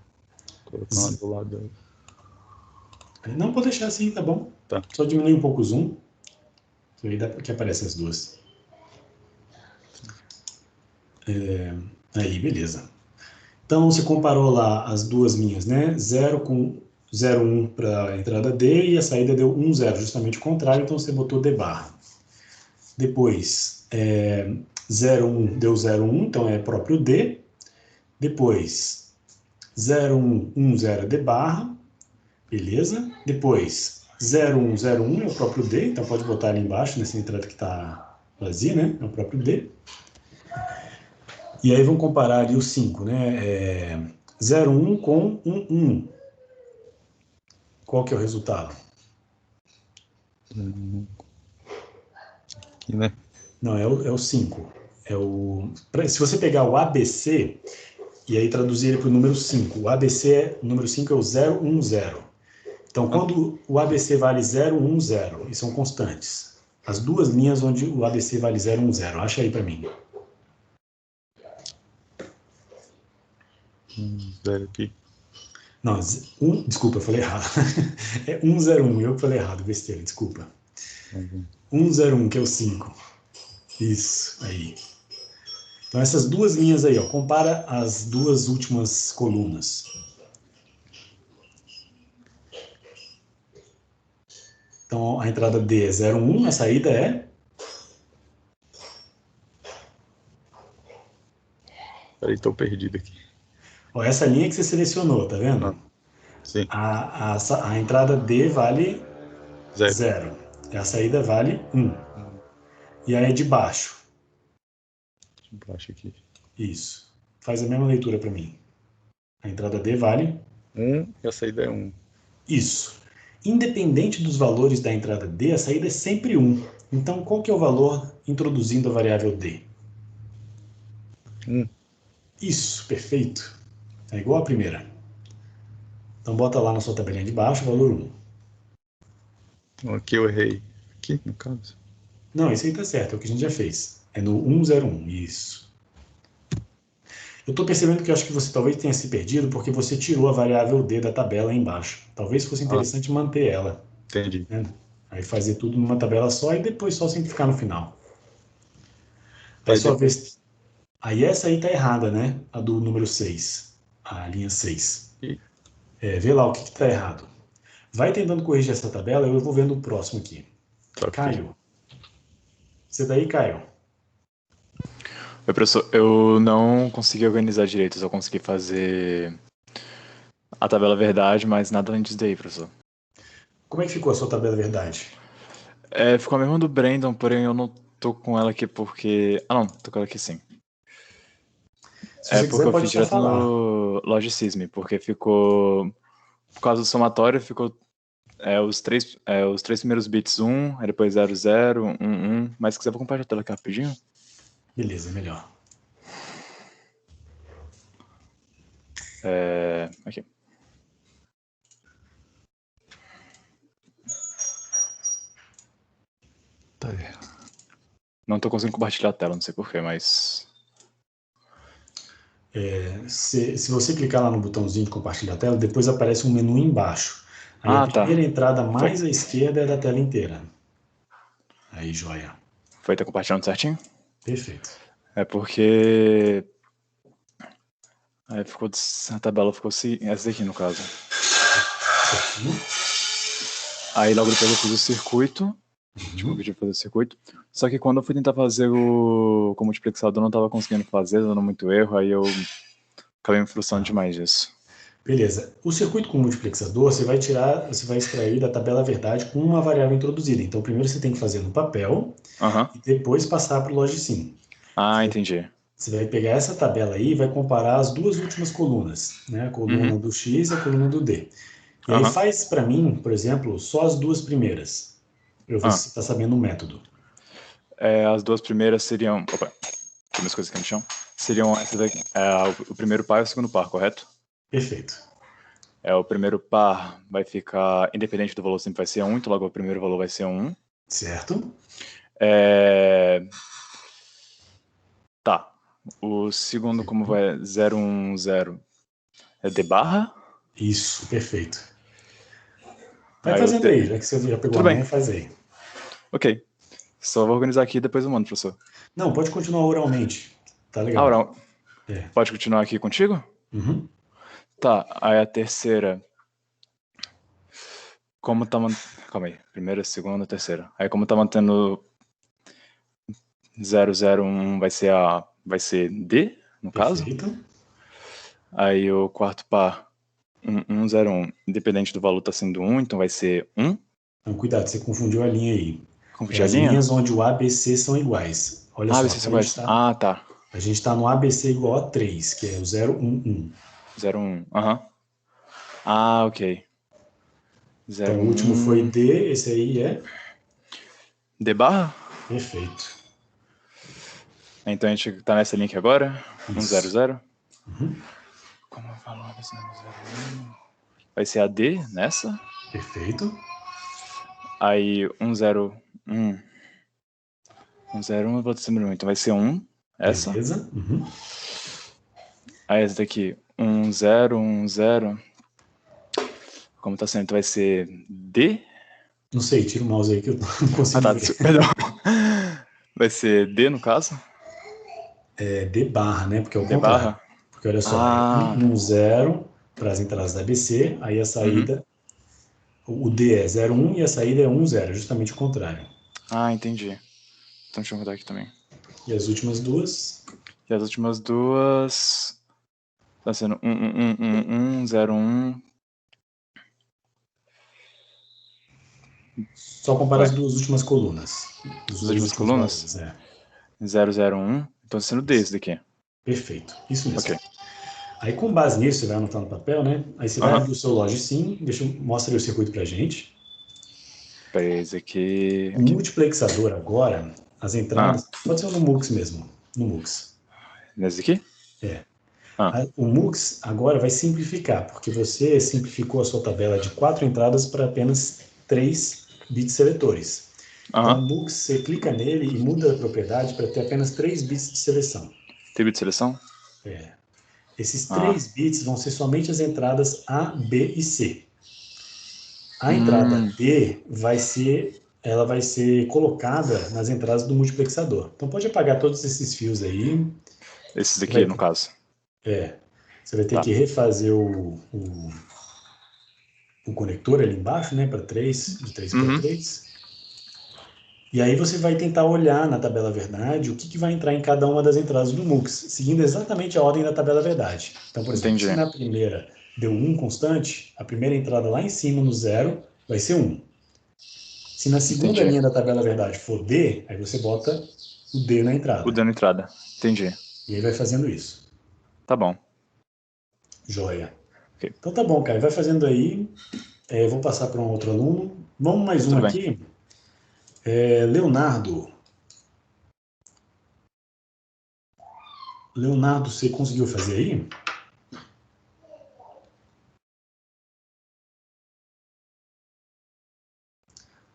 colocar uma do lado aí. Não, pode deixar assim, tá bom? Tá. Só diminui um pouco o zoom. Que aí dá que aparecem as duas. Aí, beleza. Então, você comparou lá as duas linhas, né? 0 com 0, 1 para a entrada D e a saída deu 1, 0, justamente o contrário, então você botou D barra. Depois, 0, 1 deu 0, 1, então é próprio D. Depois, 0, 1, 1, 0 é D barra, beleza. Depois, 0, 1, 0, 1 é o próprio D, então pode botar ali embaixo, nessa entrada que está vazia, né? É o próprio D. E aí vamos comparar ali os 5, né? 0, 1 com 1, 1. Qual que é o resultado? Aqui, né? Não, é o 5. Se você pegar o ABC e aí traduzir ele para o número 5, o número 5 é o 0, 1, 0. Então, quando o ABC vale 0, 1, 0, e são constantes. As duas linhas onde o ABC vale 0, 1, 0. Acha aí para mim. 0 aqui. Não, desculpa, eu falei errado. É 1, 0, 1. Eu que falei errado, besteira, desculpa. 1, 0, 1, que é o 5. Isso, aí. Então, essas duas linhas aí, ó, compara as duas últimas colunas. Então, a entrada D é 0, 1, a saída é? Peraí, tô perdido aqui. Ó, essa linha que você selecionou, tá vendo? Sim. A entrada D vale 0. A saída vale 1. E aí é de baixo. De baixo aqui. Isso. Faz a mesma leitura para mim. A entrada D vale 1 e a saída é 1. Isso. Independente dos valores da entrada D, a saída é sempre 1. Então, qual que é o valor introduzindo a variável D? 1. Isso, perfeito. É igual à primeira. Então, bota lá na sua tabelinha de baixo o valor 1. Aqui eu errei. Aqui, no caso. Não, isso aí tá certo, é o que a gente já fez. É no 101, isso. Eu estou percebendo que eu acho que você talvez tenha se perdido porque você tirou a variável D da tabela aí embaixo. Talvez fosse interessante manter ela, Entendi. né? Aí fazer tudo numa tabela só e depois só simplificar no final. Aí Aí sua depois- vez. Aí essa aí tá errada, né? A do número 6, a linha 6. Ih. Vê lá o que tá errado. Vai tentando corrigir essa tabela, eu vou vendo o próximo aqui. Ok. Caio. Você daí, Caio? Oi, professor, eu não consegui organizar direito, só consegui fazer a tabela verdade, mas nada além disso daí, professor. Como é que ficou a sua tabela verdade? Ficou a mesma do Brandon, porém eu não tô com ela aqui porque... Ah, não, tô com ela aqui sim. Se você Porque quiser, eu pode fiz só direto falar. no Logicism, porque ficou... Por causa do somatório, ficou os três primeiros bits 1, aí depois 0, 0, 1, 1. Mas se quiser, vou compartilhar a tela aqui rapidinho. Beleza, melhor. Aqui. Tá aí. Não tô conseguindo compartilhar a tela, não sei porquê, mas... Se você clicar lá no botãozinho de compartilhar a tela, depois aparece um menu embaixo. Aí a Ah, tá. primeira entrada mais Foi. à esquerda é da tela inteira. Aí, joia. Foi, tá compartilhando certinho? Perfeito. Porque... Aí ficou... A tabela ficou assim, essa daqui no caso. Certinho. Aí logo depois eu fiz o circuito. Tipo, eu pedi pra fazer o circuito. Só que quando eu fui tentar fazer com o multiplexador, eu não tava conseguindo fazer, dando muito erro, aí eu acabei me frustrando demais disso. Beleza. O circuito com multiplexador, você vai extrair da tabela verdade com uma variável introduzida. Então, primeiro você tem que fazer no papel Aham. e depois passar para o Logisim. Ah, entendi. Você vai pegar essa tabela aí e vai comparar as duas últimas colunas, né? A coluna do X e a coluna do D. E aí Aham. faz para mim, por exemplo, só as duas primeiras, para eu ver se você está sabendo o método. As duas primeiras seriam... Opa, tem umas coisas aqui no chão. Seriam essa daqui, o primeiro par e o segundo par, correto? Perfeito. O primeiro par vai ficar independente do valor, sempre vai ser 1, então logo o primeiro valor vai ser 1. Certo? Tá. O segundo, como vai 0, 1, 0, é D barra. Isso, perfeito. Vai Aí fazendo aí, já que você já pegou Tudo a bem. manha, faz aí. Ok. Só vou organizar aqui e depois eu mando, professor. Não, pode continuar oralmente. Tá legal. Aura, É. pode continuar aqui contigo? Uhum. Tá, aí a terceira. Como tá mantendo... Calma aí. Primeira, segunda, terceira. Aí como tá mantendo 0, 0, 1, vai ser D, no caso. Perfeito. Aí o quarto par, 1, 1, 0, 1. Independente do valor tá sendo 1, então vai ser 1. Então, cuidado, você confundiu a linha aí. Confundir É a as linha? linhas onde o ABC são iguais. Olha só, vocês são iguais. Tá. a gente está no ABC igual a 3, que é o 0, 1, 1. 0, 1. Aham. Ok. 0, Então, o último foi 1. D, esse aí é D barra? perfeito. Então a gente tá nessa linha aqui agora. 1, 0, 0. Uhum. Como eu falo, vai ser a D nessa. Perfeito. Aí 1, 0, 1. 1, 0, 1, eu vou ter 1. Então vai ser 1, essa. Beleza. Uhum. Aí essa daqui, 1, 0, 1, 0. Como tá sendo, então vai ser D. Não sei, tira o mouse aí que eu não consigo ver. Perdão. Vai ser D no caso? É D barra, né? Porque é o D contrário. barra? Porque olha só, é 1, 1, 0 para as entradas da ABC, aí a saída, o D é 0, 1 e a saída é 1, 0, justamente o contrário. Entendi. Então deixa eu mudar aqui também. E as últimas duas? E as últimas duas... Tá sendo 1, 1, 1, 1, 1, 0, 1. Só compara as duas últimas colunas. As últimas colunas? Valores, 0, 0, 1. Então tá sendo D esse daqui. Perfeito, isso mesmo. Ok. Aí com base nisso, você vai anotar no papel, né? Aí você vai abrir o seu Logisim, mostra aí o circuito pra gente. Peraí, esse aqui... O multiplexador agora, as entradas, pode ser no MUX mesmo, no MUX. Nesse aqui? O MUX agora vai simplificar, porque você simplificou a sua tabela de 4 entradas para apenas 3 bits seletores. Então, o MUX, você clica nele e muda a propriedade para ter apenas 3 bits de seleção. 3 bits de seleção? Esses 3 bits vão ser somente as entradas A, B e C. A entrada D ela vai ser colocada nas entradas do multiplexador. Então pode apagar todos esses fios aí. Esses aqui, no caso. Você vai ter que refazer o conector ali embaixo, né, para 3, de 3 para 3. E aí você vai tentar olhar na tabela verdade o que vai entrar em cada uma das entradas do MUX, seguindo exatamente a ordem da tabela verdade. Então, por exemplo, se na primeira deu 1 constante, a primeira entrada lá em cima no 0 vai ser 1. Se na segunda linha da tabela verdade for D, aí você bota o D na entrada. O D na entrada, entendi. E aí vai fazendo isso. Tá bom. Joia. Okay. Então tá bom, cara. Vai fazendo aí. Eu vou passar para um outro aluno. Vamos mais um aqui. Leonardo. Leonardo, você conseguiu fazer aí?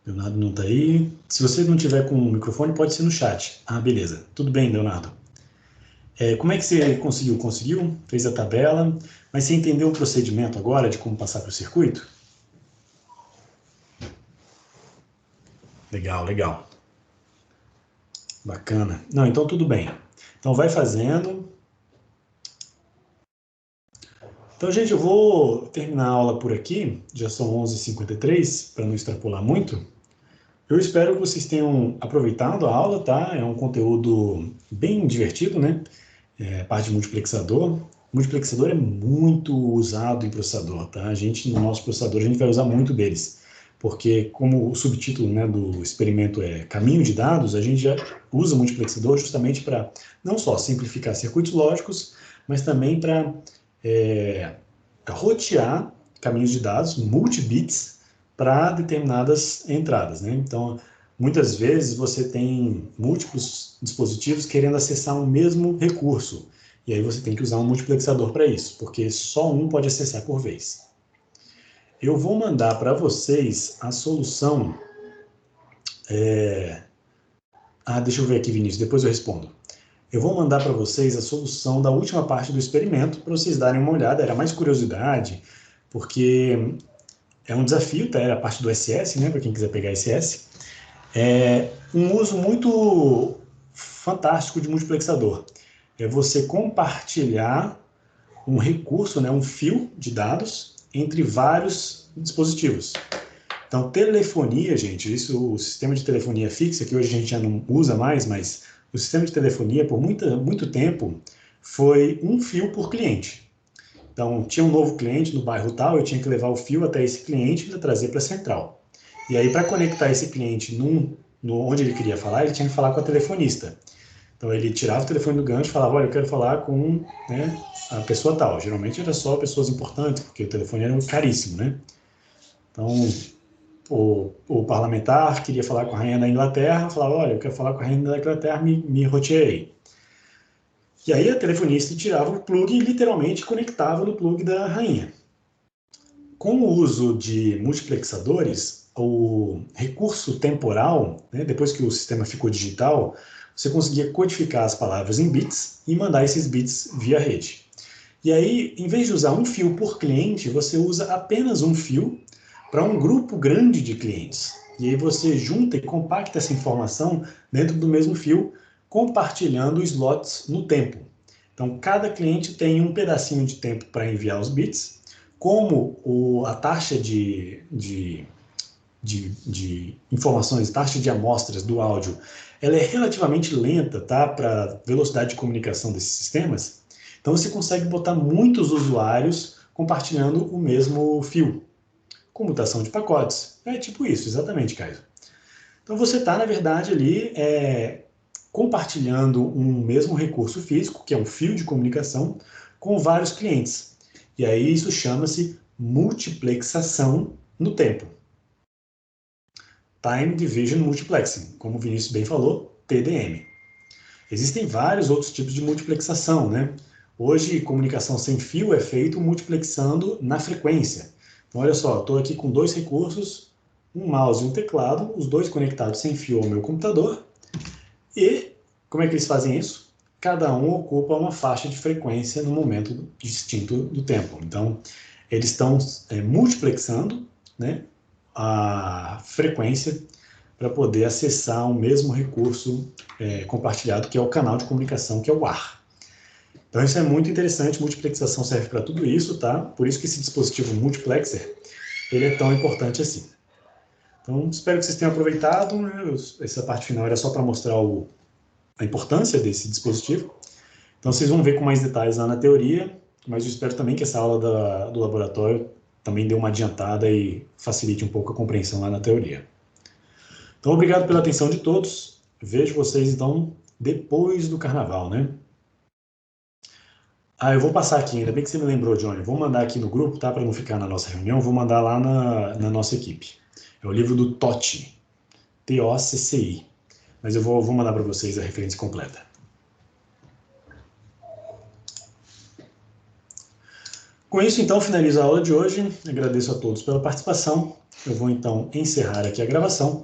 Leonardo não está aí. Se você não tiver com o microfone, pode ser no chat. Ah, beleza. Tudo bem, Leonardo. Como é que você conseguiu? Conseguiu? Fez a tabela, mas você entendeu o procedimento agora de como passar para o circuito? Legal, legal. Bacana. Não, então tudo bem. Então vai fazendo. Então, gente, eu vou terminar a aula por aqui. Já são 11h53, para não extrapolar muito. Eu espero que vocês tenham aproveitado a aula, tá? É um conteúdo bem divertido, né? Parte de multiplexador. O multiplexador é muito usado em processador, tá? No nosso processador, a gente vai usar muito deles. Porque, como o subtítulo, né, do experimento é caminho de dados, a gente já usa o multiplexador justamente para não só simplificar circuitos lógicos, mas também para rotear caminhos de dados, multibits, para determinadas entradas, né? Então, muitas vezes você tem múltiplos dispositivos querendo acessar um mesmo recurso, e aí você tem que usar um multiplexador para isso, porque só um pode acessar por vez. Eu vou mandar para vocês a solução... deixa eu ver aqui, Vinícius, depois eu respondo. Eu vou mandar para vocês a solução da última parte do experimento, para vocês darem uma olhada. Era mais curiosidade, porque é um desafio, tá? Era a parte do SS, né? Para quem quiser pegar SS. Um uso muito fantástico de multiplexador. É você compartilhar um recurso, né? Um fio de dados entre vários dispositivos. Então, telefonia, gente, o sistema de telefonia fixa, que hoje a gente já não usa mais, mas o sistema de telefonia, por muito tempo, foi um fio por cliente. Então, tinha um novo cliente no bairro tal, eu tinha que levar o fio até esse cliente e trazer para a central. E aí, para conectar esse cliente onde ele queria falar, ele tinha que falar com a telefonista. Então, ele tirava o telefone do gancho e falava, olha, eu quero falar com, né, a pessoa tal. Geralmente era só pessoas importantes, porque o telefone era caríssimo, né? Então, o parlamentar queria falar com a rainha da Inglaterra, falava, olha, eu quero falar com a rainha da Inglaterra, me roteei. E aí a telefonista tirava o plug e literalmente conectava no plug da rainha. Com o uso de multiplexadores, o recurso temporal, né, depois que o sistema ficou digital, você conseguia codificar as palavras em bits e mandar esses bits via rede. E aí, em vez de usar um fio por cliente, você usa apenas um fio para um grupo grande de clientes. E aí você junta e compacta essa informação dentro do mesmo fio, compartilhando slots no tempo. Então, cada cliente tem um pedacinho de tempo para enviar os bits. Como a taxa de informações, taxa de amostras do áudio, ela é relativamente lenta, tá, para a velocidade de comunicação desses sistemas, então você consegue botar muitos usuários compartilhando o mesmo fio. Comutação de pacotes. É tipo isso, exatamente, Caio. Então você está, na verdade, ali compartilhando um mesmo recurso físico, que é um fio de comunicação, com vários clientes. E aí isso chama-se multiplexação no tempo. Time Division Multiplexing, como o Vinícius bem falou, TDM. Existem vários outros tipos de multiplexação, né? Hoje, comunicação sem fio é feito multiplexando na frequência. Então, olha só, estou aqui com 2 recursos, um mouse e um teclado, os dois conectados sem fio ao meu computador. E como é que eles fazem isso? cada um ocupa uma faixa de frequência no momento distinto do tempo. Então, eles estão multiplexando, né, a frequência para poder acessar o mesmo recurso compartilhado, que é o canal de comunicação, que é o ar. Então, isso é muito interessante, multiplexação serve para tudo isso, tá? Por isso que esse dispositivo multiplexer, ele é tão importante assim. Então, espero que vocês tenham aproveitado, né? Essa parte final era só para mostrar a importância desse dispositivo. Então, vocês vão ver com mais detalhes lá na teoria, mas eu espero também que essa aula do laboratório também dê uma adiantada e facilite um pouco a compreensão lá na teoria. Então, obrigado pela atenção de todos. Vejo vocês, então, depois do carnaval, né? Eu vou passar aqui, ainda bem que você me lembrou, Johnny. Vou mandar aqui no grupo, tá? Para não ficar na nossa reunião, vou mandar lá na nossa equipe. É o livro do Tocci, T-O-C-C-I. Mas eu vou mandar para vocês a referência completa. Com isso, então, finalizo a aula de hoje. Agradeço a todos pela participação. Eu vou, então, encerrar aqui a gravação.